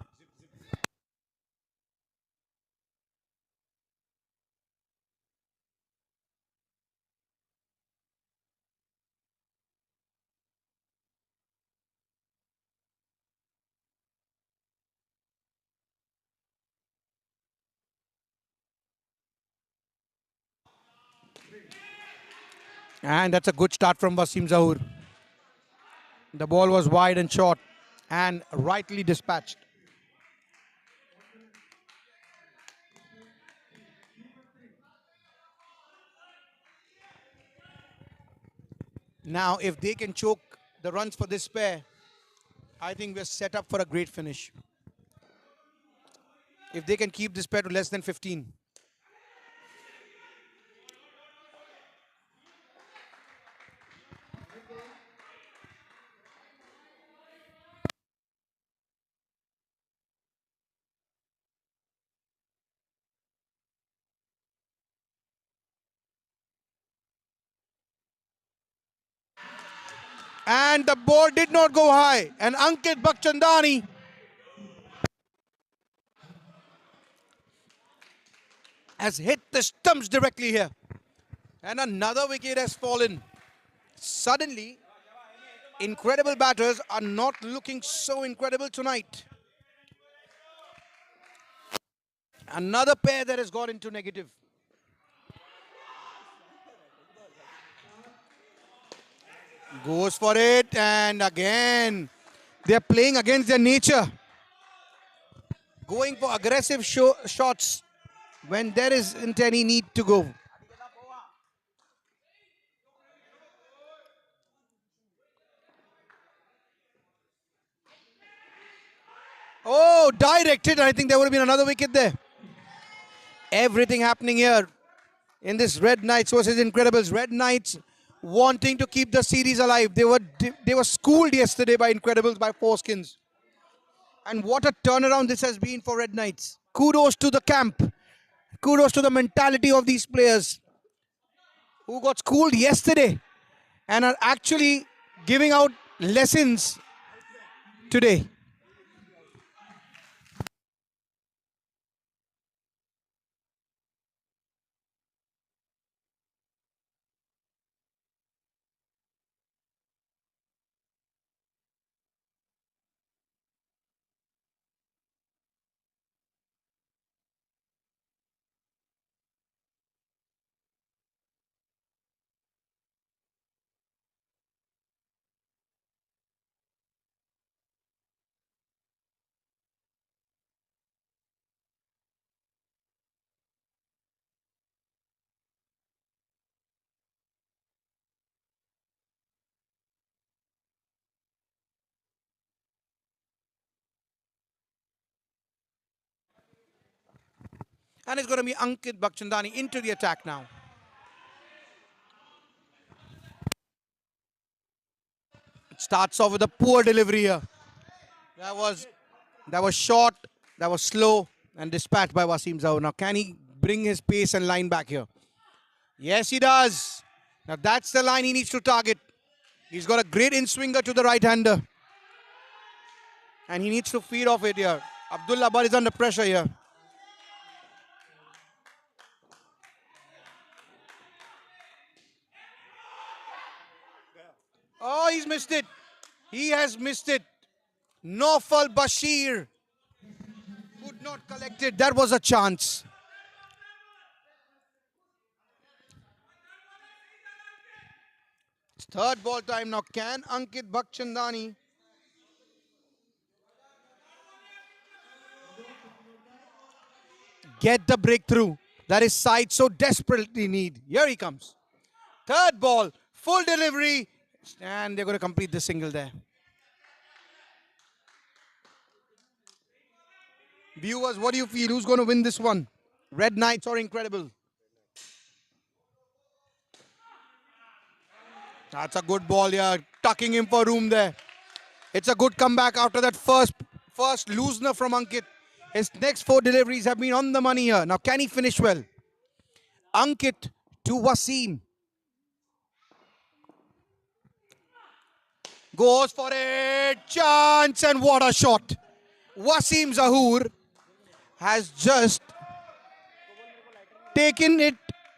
Speaker 1: And that's a good start from Wasim Zahoor. The ball was wide and short and rightly dispatched. Now, if they can choke the runs for this pair, I think we're set up for a great finish. If they can keep this pair to less than 15. And the ball did not go high. And Ankit Bakchandani has hit the stumps directly here. And another wicket has fallen. Suddenly, incredible batters are not looking so incredible tonight. Another pair that has got into negative. Goes for it, and again, they're playing against their nature. Going for aggressive shots when there isn't any need to go. Oh, directed. I think there would have been another wicket there. Everything happening here in this Red Knights versus Incredibles. Red Knights wanting to keep the series alive. They were schooled yesterday by Incredibles by four skins. And what a turnaround this has been for Red Knights. Kudos to the camp. Kudos to the mentality of these players who got schooled yesterday and are actually giving out lessons today. And it's going to be Ankit Bakchandani into the attack now. It starts off with a poor delivery here. That was short, that was slow, and dispatched by Wasim Zahoor. Now, can he bring his pace and line back here? Yes, he does. Now, that's the line he needs to target. He's got a great in-swinger to the right-hander. And he needs to feed off it here. Abdullah Bar is under pressure here. Oh, he's missed it. He has missed it. Naufal Bashir could not collect it. That was a chance. It's third ball time now. Can Ankit Bakchandani get the breakthrough that his side so desperately need? Here he comes. Third ball, full delivery, and they're going to complete the single there. Viewers, what do you feel? Who's going to win this one? Red Knights or Incredible? That's a good ball here, tucking him for room there. It's a good comeback after that first loosener from Ankit. His next four deliveries have been on the money here. Now, can he finish well? Ankit to Wasim. Goes for it. Chance, and what a shot. Wasim Zahoor has just taken it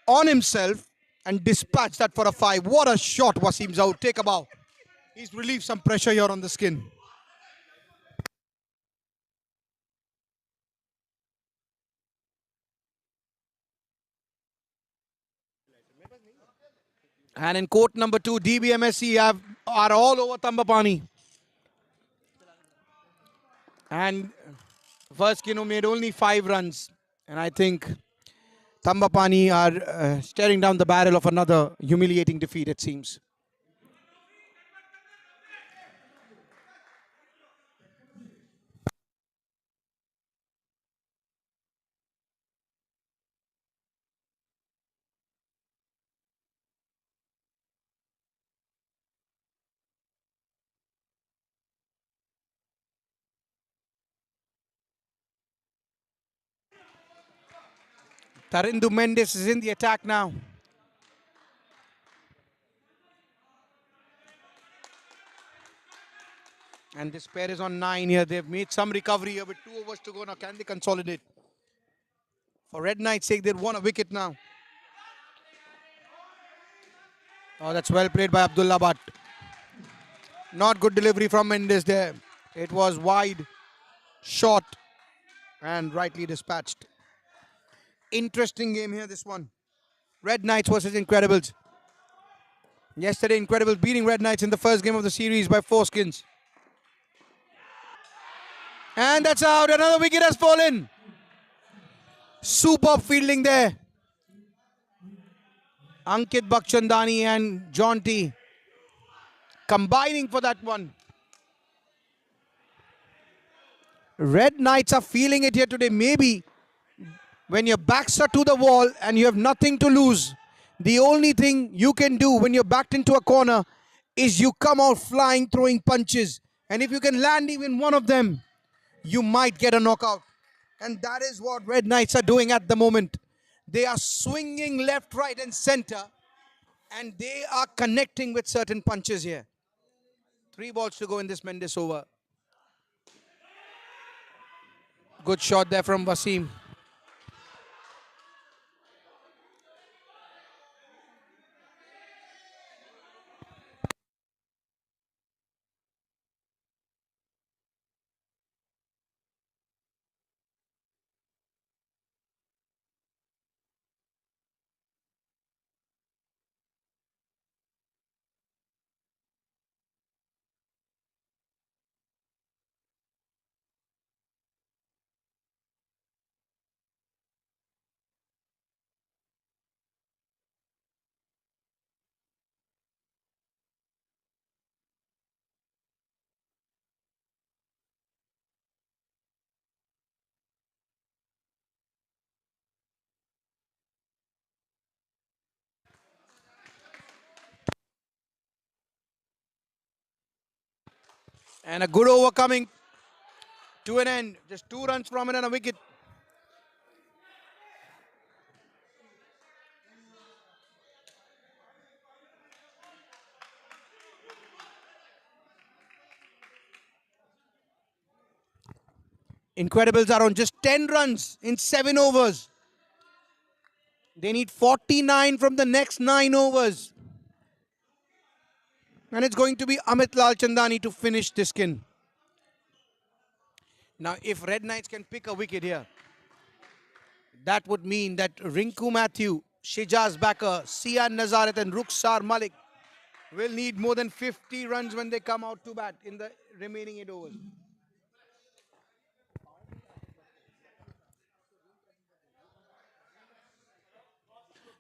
Speaker 1: on himself and dispatched that for a five. What a shot, Wasim Zahoor. Take a bow. He's relieved some pressure here on the skin. And in court number 2, DBMSC are all over Tambapani. And first Kino made only 5 runs. And I think Tambapani are staring down the barrel of another humiliating defeat, it seems. Tarindu Mendes is in the attack now. And this pair is on 9 here. They've made some recovery here with 2 overs to go now. Can they consolidate? For Red Knight's sake, they'd won a wicket now. Oh, that's well played by Abdullah Bhatt. Not good delivery from Mendes there. It was wide, short, and rightly dispatched. Interesting game here, this one. Red Knights versus Incredibles. Yesterday, Incredibles beating Red Knights in the first game of the series by 4 skins. And that's out. Another wicket has fallen. Superb fielding there. Ankit Bakhchandani and John T combining for that one. Red Knights are feeling it here today. Maybe when your backs are to the wall and you have nothing to lose, the only thing you can do when you're backed into a corner is you come out flying, throwing punches. And if you can land even one of them, you might get a knockout. And that is what Red Knights are doing at the moment. They are swinging left, right, and center. And they are connecting with certain punches here. 3 balls to go in this Mendes over. Good shot there from Wasim. And a good over coming to an end. Just 2 runs from it and a wicket. Incredibles are on just 10 runs in 7 overs. They need 49 from the next 9 overs. And it's going to be Amit Lal Chandani to finish this skin. Now, if Red Knights can pick a wicket here, that would mean that Rinku Matthew, Shijaz Backer, Sian Nazaret and Rukhsar Malik will need more than 50 runs when they come out to bat in the remaining 8 overs.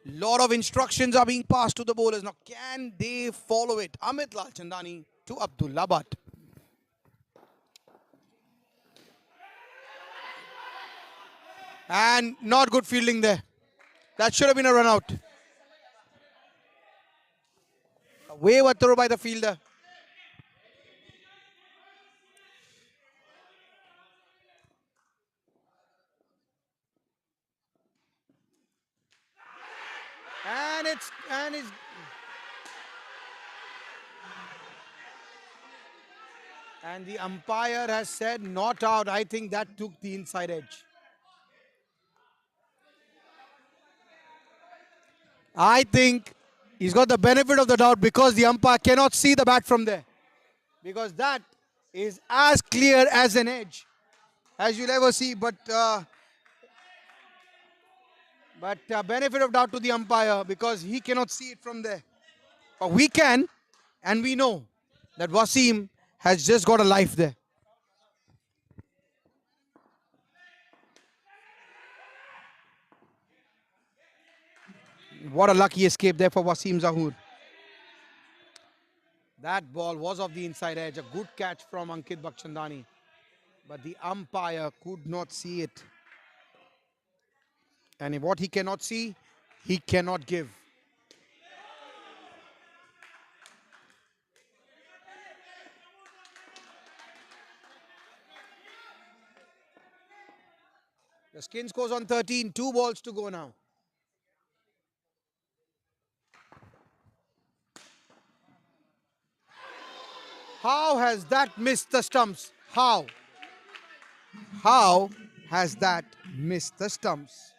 Speaker 1: Lot of instructions are being passed to the bowlers. Now, can they follow it? Amit Lal Chandani to Abdullah Bhatt. And not good fielding there. That should have been a run out. A wave throw by the fielder. And the umpire has said not out. I think that took the inside edge. I think he's got the benefit of the doubt because the umpire cannot see the bat from there. Because that is as clear as an edge as you'll ever see. But benefit of doubt to the umpire because he cannot see it from there. But we can, and we know that Wasim has just got a life there. What a lucky escape there for Wasim Zahoor. That ball was off the inside edge. A good catch from Ankit Bakhchandani. But the umpire could not see it. And what he cannot see, he cannot give. The skin scores on 13. 2 balls to go now. How has that missed the stumps? How? How has that missed the stumps?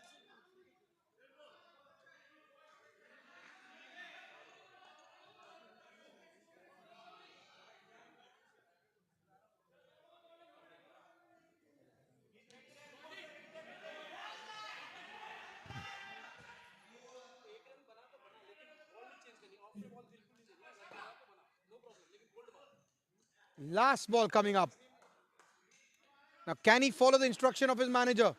Speaker 1: Last ball coming up. Now, can he follow the instruction of his manager?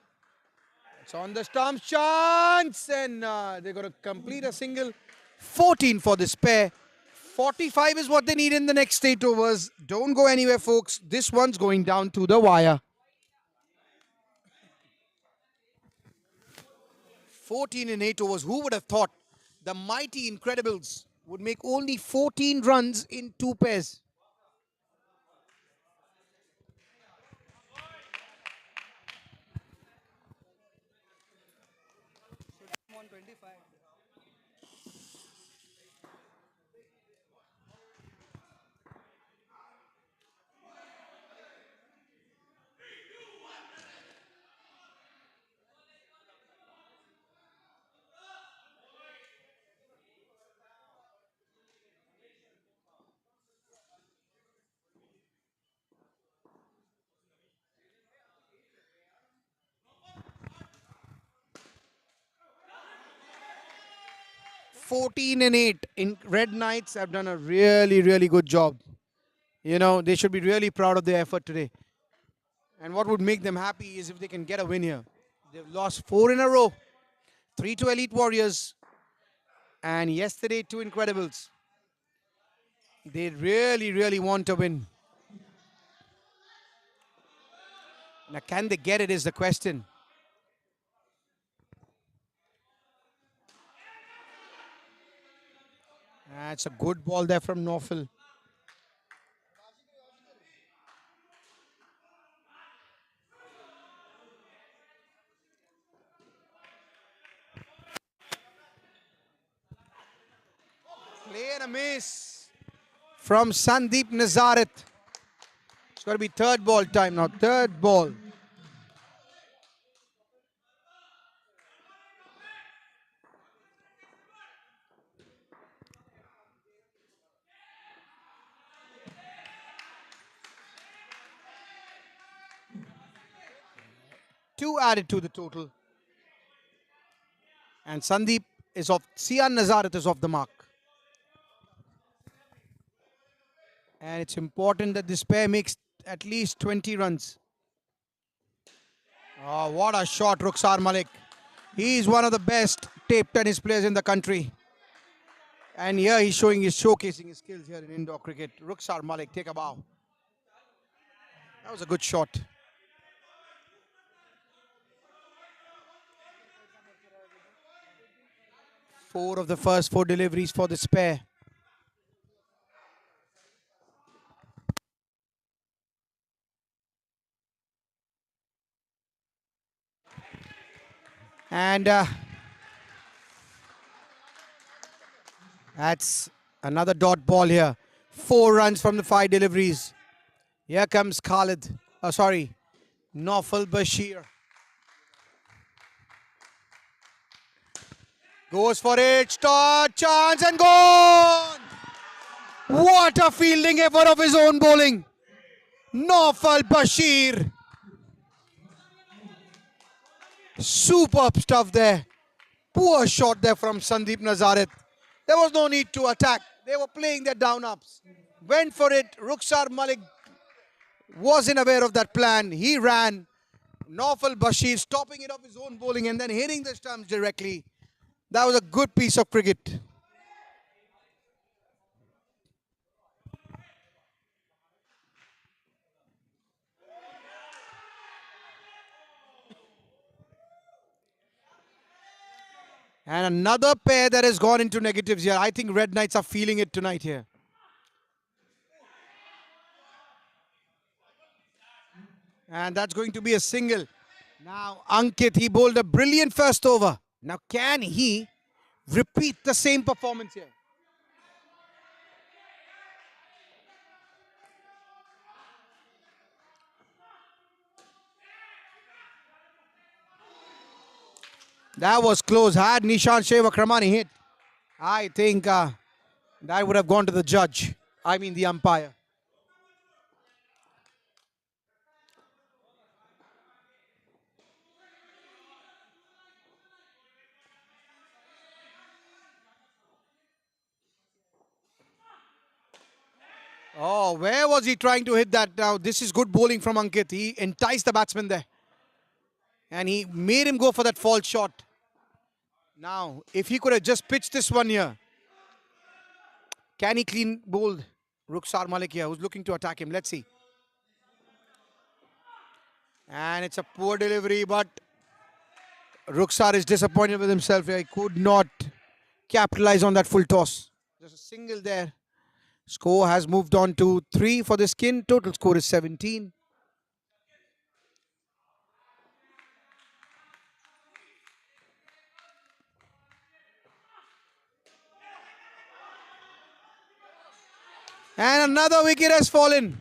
Speaker 1: It's on the stumps, chance, and they're going to complete a single. 14 for this pair. 45 is what they need in the next 8 overs. Don't go anywhere, folks. This one's going down to the wire. 14 in 8 overs. Who would have thought the mighty Incredibles would make only 14 runs in 2 pairs?
Speaker 2: I'm on 25.
Speaker 1: 14 and 8. In Red Knights have done a really, really good job. You know, they should be really proud of their effort today. And what would make them happy is if they can get a win here. They've lost 4 in a row. 3 to Elite Warriors. And yesterday, 2 Incredibles. They really, really want to win. Now, can they get it is the question. That's a good ball there from Norfel. Play and a miss from Sandeep Nazaret. It's got to be third ball time now. Third ball. Two added to the total. And Sandeep is off. Sian Nazaret is off the mark. And it's important that this pair makes at least 20 runs. Oh, what a shot, Rukhsar Malik. He's one of the best tape tennis players in the country. And here he's showcasing his skills here in indoor cricket. Rukhsar Malik, take a bow. That was a good shot. Four of the first 4 deliveries for this pair. And that's another dot ball here. 4 runs from the 5 deliveries. Here comes Khalid. Naufal Bashir. Goes for it. Start, chance and gone. What a fielding effort of his own bowling. Naufal Bashir. Superb stuff there. Poor shot there from Sandeep Nazaret. There was no need to attack. They were playing their down-ups. Went for it. Rukhsar Malik wasn't aware of that plan. He ran. Naufal Bashir stopping it off his own bowling and then hitting the stumps directly. That was a good piece of cricket. And another pair that has gone into negatives here. I think Red Knights are feeling it tonight here. And that's going to be a single. Now Ankit, he bowled a brilliant first over. Now can he repeat the same performance here? That was close. Had Nishant Shevakramani hit, I think that would have gone to the judge. I mean the umpire. Oh, where was he trying to hit that? Now, this is good bowling from Ankit. He enticed the batsman there. And he made him go for that false shot. Now, if he could have just pitched this one here, can he clean bowl Rukhsar Malik here, who's looking to attack him? Let's see. And it's a poor delivery, but Rukhsar is disappointed with himself here. He could not capitalize on that full toss. There's a single there. Score has moved on to 3 for the skin. Total score is 17. And another wicket has fallen.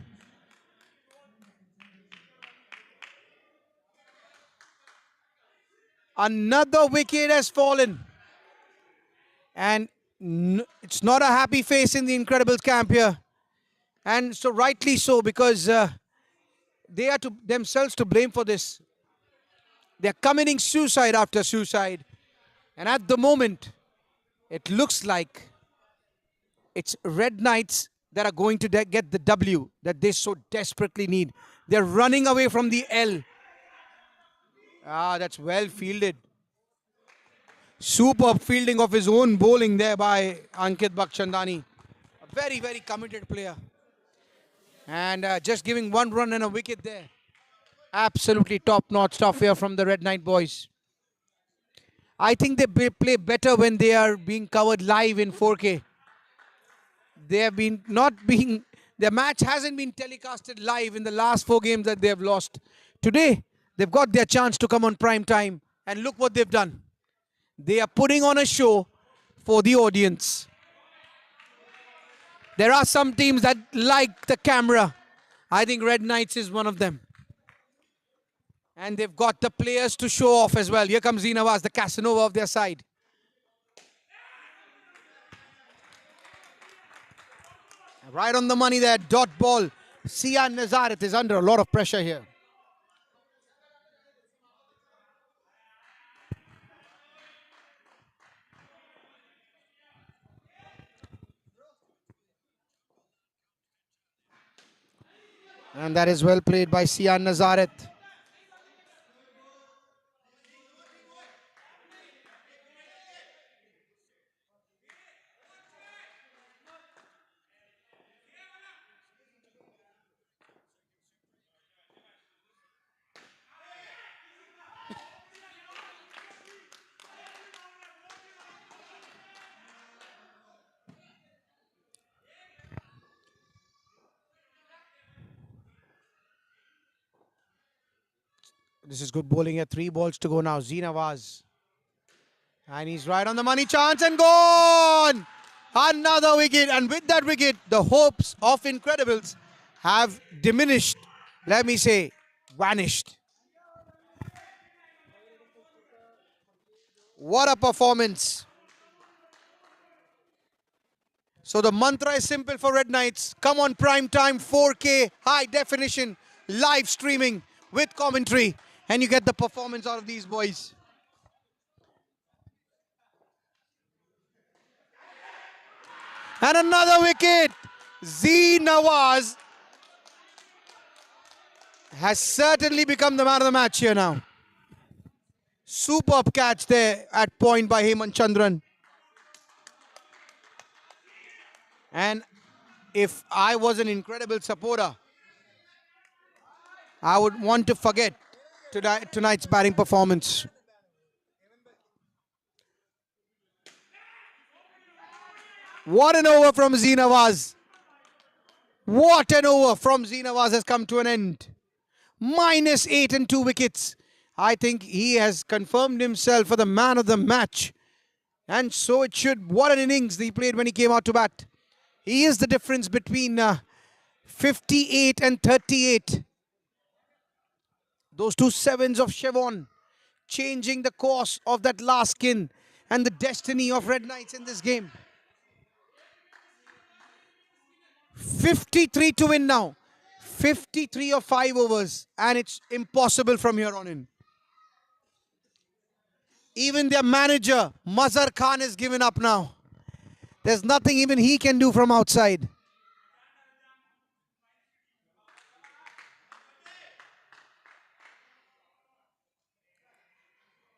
Speaker 1: Another wicket has fallen. And it's not a happy face in the Incredibles camp here. And so rightly so, because they are to themselves to blame for this. They're committing suicide after suicide. And at the moment, it looks like it's Red Knights that are going to get the W that they so desperately need. They're running away from the L. That's well fielded. Superb fielding of his own bowling there by Ankit Bakhchandani. A very, very committed player. And just giving 1 run and a wicket there. Absolutely top-notch stuff here from the Red Knight boys. I think they play better when they are being covered live in 4K. They have been their match hasn't been telecasted live in the last 4 games that they have lost. Today, they've got their chance to come on prime time. And look what they've done. They are putting on a show for the audience. There are some teams that like the camera. I think Red Knights is one of them. And they've got the players to show off as well. Here comes Zinawaz, the Casanova of their side. Right on the money there, dot ball. Sian Nazaret is under a lot of pressure here. And that is well played by Sian Nazaret. This is good bowling here. 3 balls to go now. Zinawaz. And he's right on the money. Chance and gone! Another wicket. And with that wicket, the hopes of Incredibles have diminished. Let me say, vanished. What a performance. So the mantra is simple for Red Knights. Come on prime time, 4K, high definition, live streaming with commentary. And you get the performance out of these boys. And another wicket. Z Nawaz has certainly become the man of the match here now. Superb catch there at point by Hemant Chandran. And if I was an incredible supporter, I would want to forget tonight's batting performance. What an over from Z Nawaz. What an over from Z Nawaz has come to an end. -8 and 2 wickets. I think he has confirmed himself for the man of the match. And so it should. What an innings he played when he came out to bat. He is the difference between 58 and 38. Those two sevens of Chevron changing the course of that last skin and the destiny of Red Knights in this game. 53 to win now. 53 of 5 overs, and it's impossible from here on in. Even their manager, Mazhar Khan, has given up now. There's nothing even he can do from outside.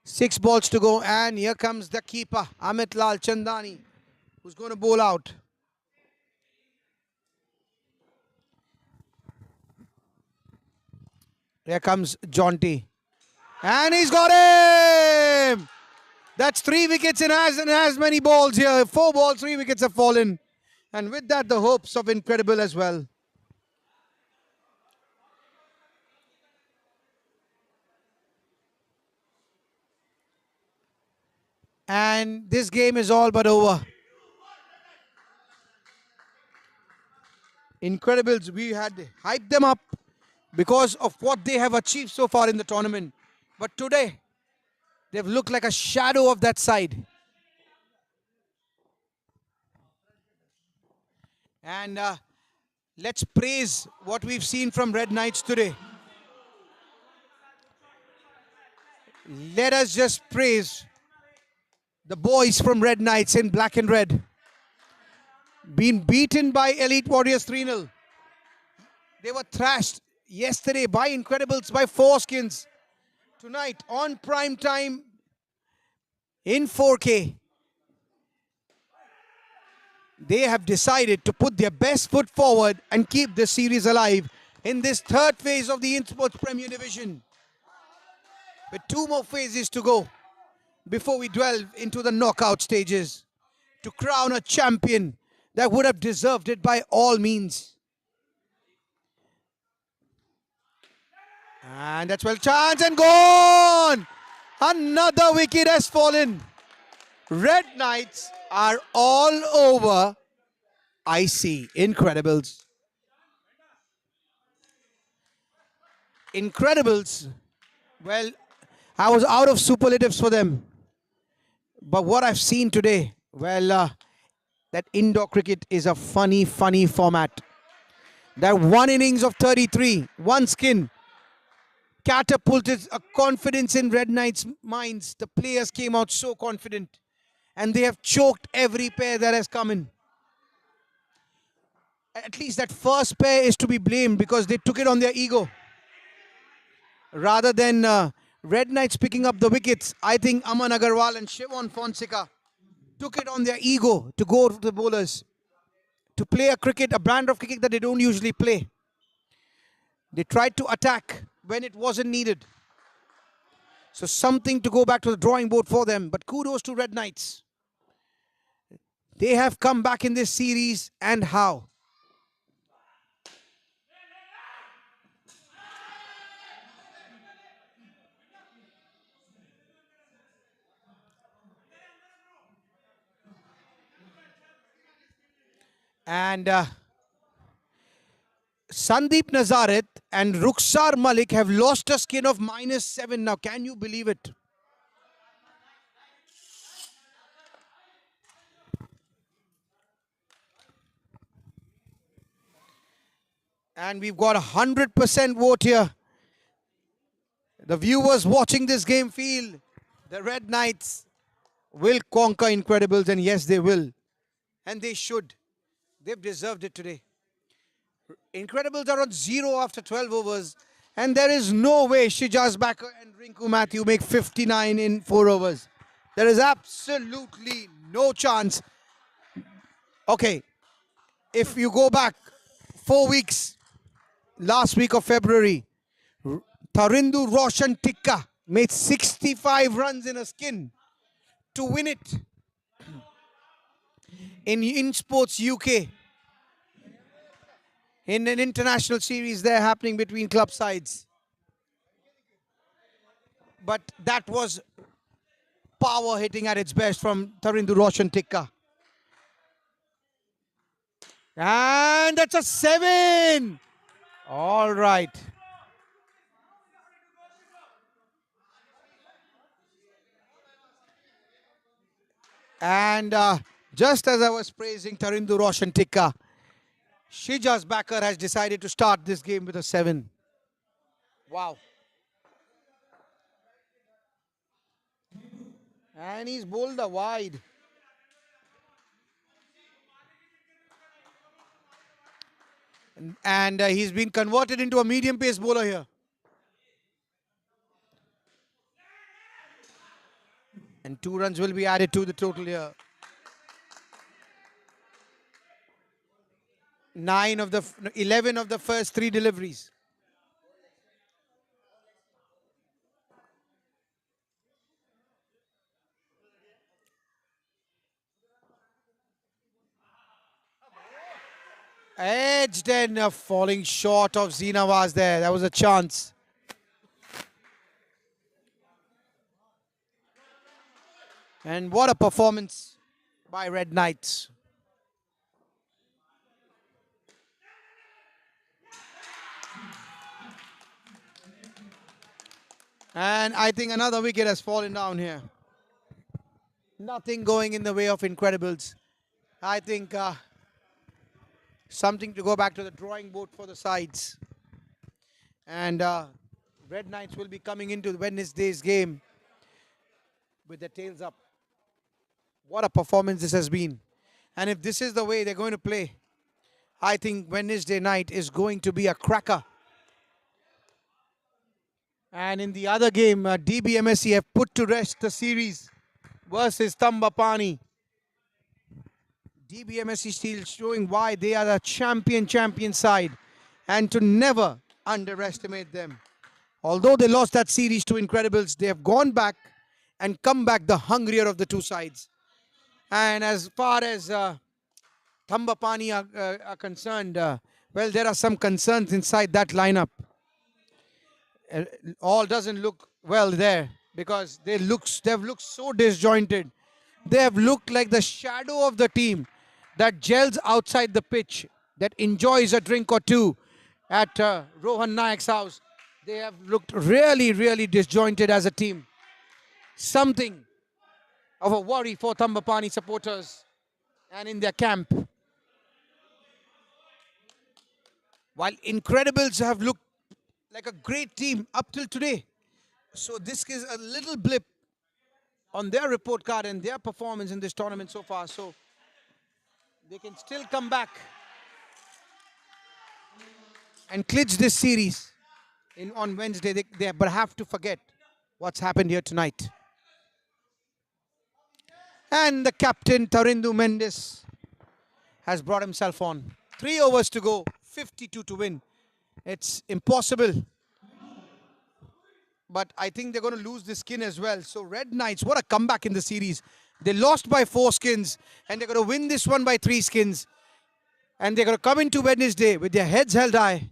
Speaker 1: Six balls to go, and here comes the keeper, Amit Lal Chandani, who's going to bowl out. Here comes Jonty. And he's got him! That's 3 wickets in as many balls here. 4 balls, 3 wickets have fallen. And with that, the hopes of incredible as well. And this game is all but over. Incredibles, we had hyped them up because of what they have achieved so far in the tournament. But today, they've looked like a shadow of that side. And let's praise what we've seen from Red Knights today. Let us just praise the boys from Red Knights in black and red. Been beaten by Elite Warriors 3-0. They were thrashed yesterday by Incredibles by 4 skins. Tonight on prime time in 4K, they have decided to put their best foot forward and keep the series alive in this 3rd phase of the Insportz Premier Division. With 2 more phases to go before we delve into the knockout stages to crown a champion that would have deserved it by all means. And that's well chance and gone! Another wicket has fallen. Red Knights are all over. I see. Incredibles. Incredibles. Well, I was out of superlatives for them. But what I've seen today, well, that indoor cricket is a funny format. That 1 innings of 33, 1 skin, catapulted a confidence in Red Knights' minds. The players came out so confident. And they have choked every pair that has come in. At least that first pair is to be blamed because they took it on their ego. Rather than Red Knights picking up the wickets, I think Aman Agarwal and Shivon Fonseca took it on their ego to go to the bowlers. To play a brand of cricket that they don't usually play. They tried to attack when it wasn't needed. So something to go back to the drawing board for them. But kudos to Red Knights. They have come back in this series, and how? And Sandeep Nazaret and Rukhsar Malik have lost a skin of -7 now. Can you believe it? And we've got 100% vote here. The viewers watching this game feel the Red Knights will conquer Incredibles, and yes, they will. And they should. They've deserved it today. Incredibles are on 0 after 12 overs. And there is no way Shijaz Backer and Rinku Matthew make 59 in 4 overs. There is absolutely no chance. Okay, if you go back 4 weeks, last week of February, Tarindu Roshan Tikka made 65 runs in a skin to win it in Insportz UK. In an international series there happening between club sides. But that was power hitting at its best from Tarindu Roshan Tikka. And that's a 7. All right. And just as I was praising Tarindu Roshan Tikka, Shijaz Backer has decided to start this game with a 7. Wow. And he's bowled a wide. And he's been converted into a medium pace bowler here. And 2 runs will be added to the total here. 11 of the first 3 deliveries. Edged and falling short of Zinawaz there. That was a chance. And what a performance by Red Knights. And I think another wicket has fallen down here. Nothing going in the way of Incredibles. I think something to go back to the drawing board for the sides. And Red Knights will be coming into Wednesday's game with their tails up. What a performance this has been. And if this is the way they're going to play, I think Wednesday night is going to be a cracker. And in the other game, DBMSC have put to rest the series versus Tambapani. DBMSC still showing why they are the champion side and to never underestimate them. Although they lost that series to Incredibles, they have gone back and come back the hungrier of the 2 sides. And as far as Tambapani are concerned, well, there are some concerns inside that lineup. All doesn't look well there because they've looked so disjointed. They have looked like the shadow of the team that gels outside the pitch, that enjoys a drink or two at Rohan Nayak's house. They have looked really, really disjointed as a team. Something of a worry for Tambapani supporters and in their camp. While Incredibles have looked like a great team up till today. So this is a little blip on their report card and their performance in this tournament so far. So they can still come back and clinch this series on Wednesday. They but have to forget what's happened here tonight. And the captain, Tarindu Mendes, has brought himself on. 3 overs to go, 52 to win. It's impossible. But I think they're going to lose this skin as well. So Red Knights, what a comeback in the series. They lost by 4 skins and they're going to win this one by 3 skins. And they're going to come into Wednesday with their heads held high.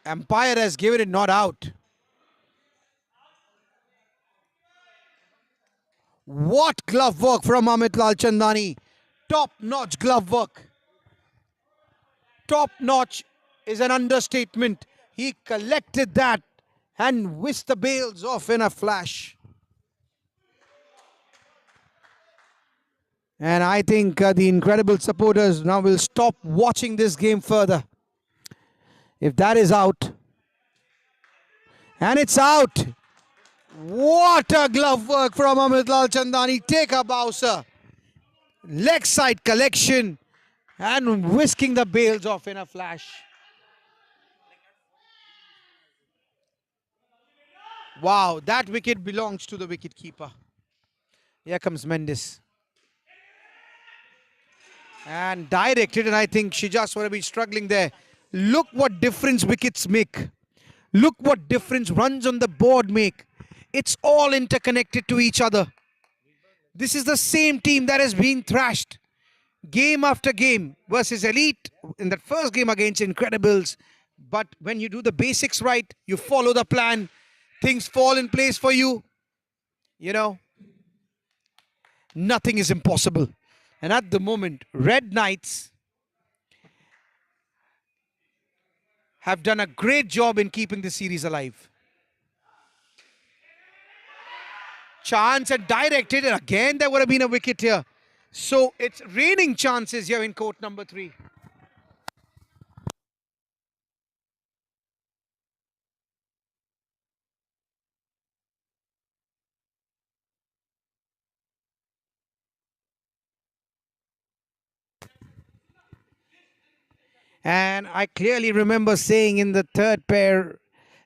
Speaker 1: Umpire has given it not out. What glove work from Amit Lal Chandani. Top-notch glove work. Top-notch is an understatement. He collected that and whisked the bails off in a flash. And I think the Incredible supporters now will stop watching this game further. If that is out. And it's out. What a glove work from Amitlal Chandani. Take a bow, sir. Leg side collection and whisking the bails off in a flash. Wow, that wicket belongs to the wicket keeper. Here comes Mendes. And directed, and I think she just would have been struggling there. Look what difference wickets make. Look what difference runs on the board make. It's all interconnected to each other. This is the same team that has been thrashed game after game versus Elite in that first game against Incredibles. But when you do the basics right, you follow the plan, things fall in place for you. You know, nothing is impossible. And at the moment, Red Knights have done a great job in keeping the series alive. Chance and directed, and again there would have been a wicket here. So it's raining chances here in court number 3. And I clearly remember saying in the third pair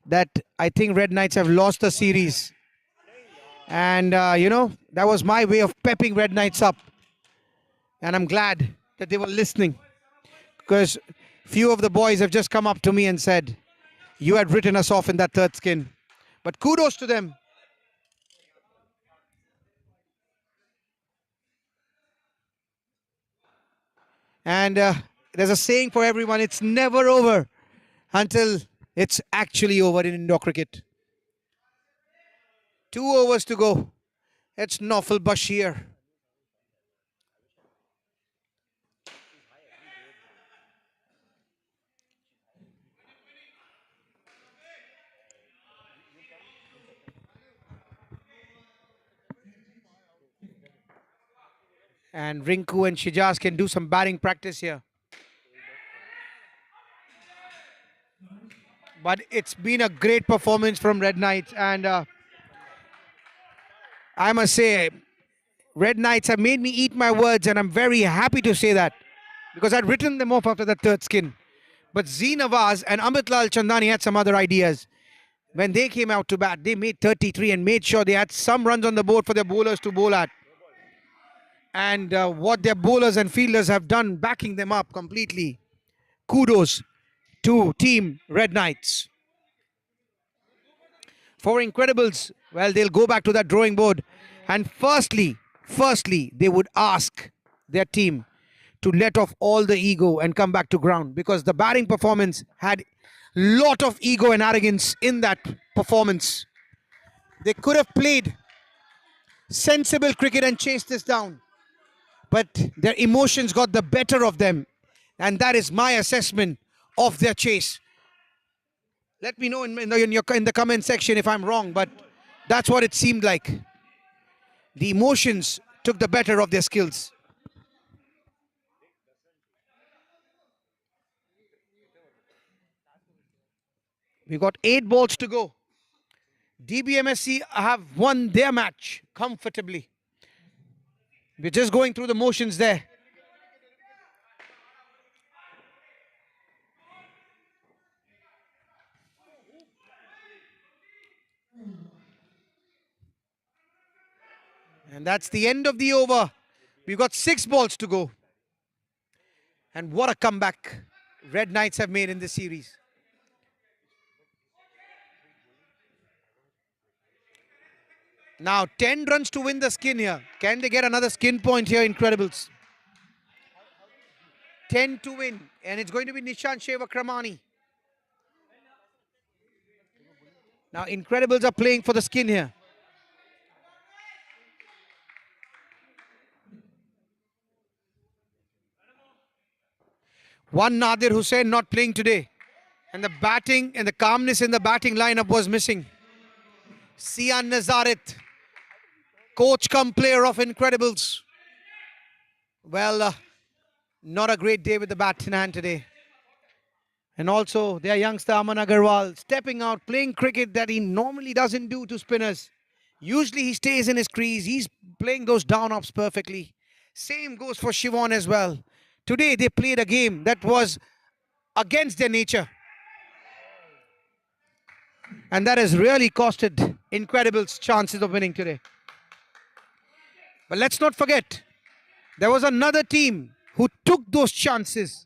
Speaker 1: that I think Red Knights have lost the series. And, that was my way of pepping Red Knights up. And I'm glad that they were listening. Because few of the boys have just come up to me and said, you had written us off in that third skin. But kudos to them. And there's a saying for everyone, it's never over until it's actually over in indoor cricket. 2 overs to go. It's Naufal Bashir. And Rinku and Shijaz can do some batting practice here. But it's been a great performance from Red Knights. And I must say, Red Knights have made me eat my words. And I'm very happy to say that. Because I'd written them off after the third skin. But Z Nawaz and Amitlal Chandani had some other ideas. When they came out to bat, they made 33 and made sure they had some runs on the board for their bowlers to bowl at. And what their bowlers and fielders have done, backing them up completely. Kudos to Team Red Knights. For Incredibles, well, they'll go back to that drawing board. And firstly, they would ask their team to let off all the ego and come back to ground. Because the batting performance had lot of ego and arrogance in that performance. They could have played sensible cricket and chased this down. But their emotions got the better of them. And that is my assessment of their chase. Let me know in the comment section if I'm wrong, but that's what it seemed like. The emotions took the better of their skills. We got 8 balls to go. DBMSC have won their match comfortably. We're just going through the motions there. And that's the end of the over. We've got 6 balls to go. And what a comeback Red Knights have made in this series. Now 10 runs to win the skin here. Can they get another skin point here, Incredibles? 10 to win. And it's going to be Nishant Shevakramani. Now Incredibles are playing for the skin here. One Nadir Hussain not playing today. And the batting and the calmness in the batting lineup was missing. Sian Nazaret, coach come player of Incredibles. Well, not a great day with the bat in hand today. And also their youngster Aman Agarwal stepping out, playing cricket that he normally doesn't do to spinners. Usually he stays in his crease. He's playing those down-ups perfectly. Same goes for Shivon as well. Today they played a game that was against their nature. And that has really costed Incredibles chances of winning today. But let's not forget, there was another team who took those chances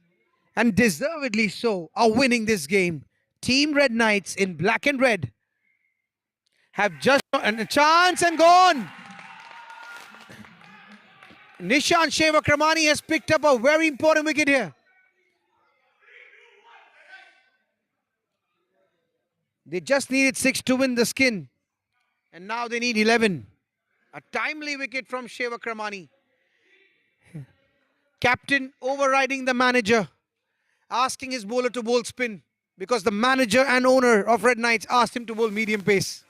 Speaker 1: and deservedly so are winning this game. Team Red Knights in black and red have just a chance and gone. Nishant Shevakramani has picked up a very important wicket here. They just needed 6 to win the skin. And now they need 11. A timely wicket from Shevakramani. Captain overriding the manager, asking his bowler to bowl spin because the manager and owner of Red Knights asked him to bowl medium pace.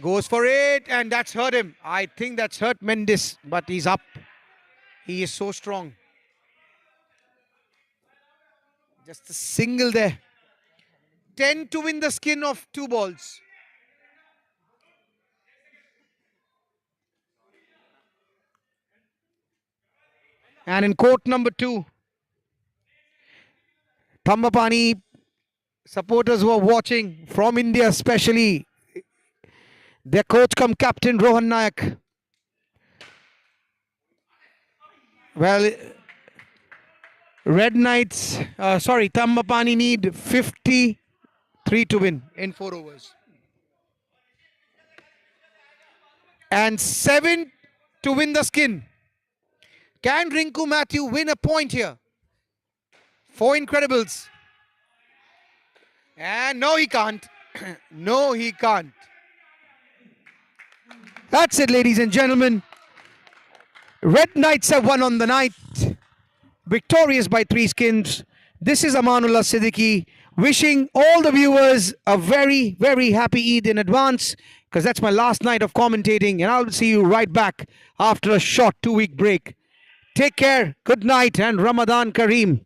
Speaker 1: Goes for it, and that's hurt him. I think that's hurt Mendes, but he's up. He is so strong. Just a single there. 10 to win the skin of 2 balls. And in court number 2, Thambapani supporters who are watching from India especially, their coach come captain Rohan Nayak. Well, Red Knights, Thambapani need 53 to win in 4 overs. And 7 to win the skin. Can Rinku Matthew win a point here for Incredibles? And no, he can't. No, he can't. That's it, ladies and gentlemen. Red Knights have won on the night. Victorious by 3 skins. This is Amanullah Siddiqui wishing all the viewers a very, very happy Eid in advance, because that's my last night of commentating, and I'll see you right back after a short 2-week break. Take care, good night, and Ramadan Kareem.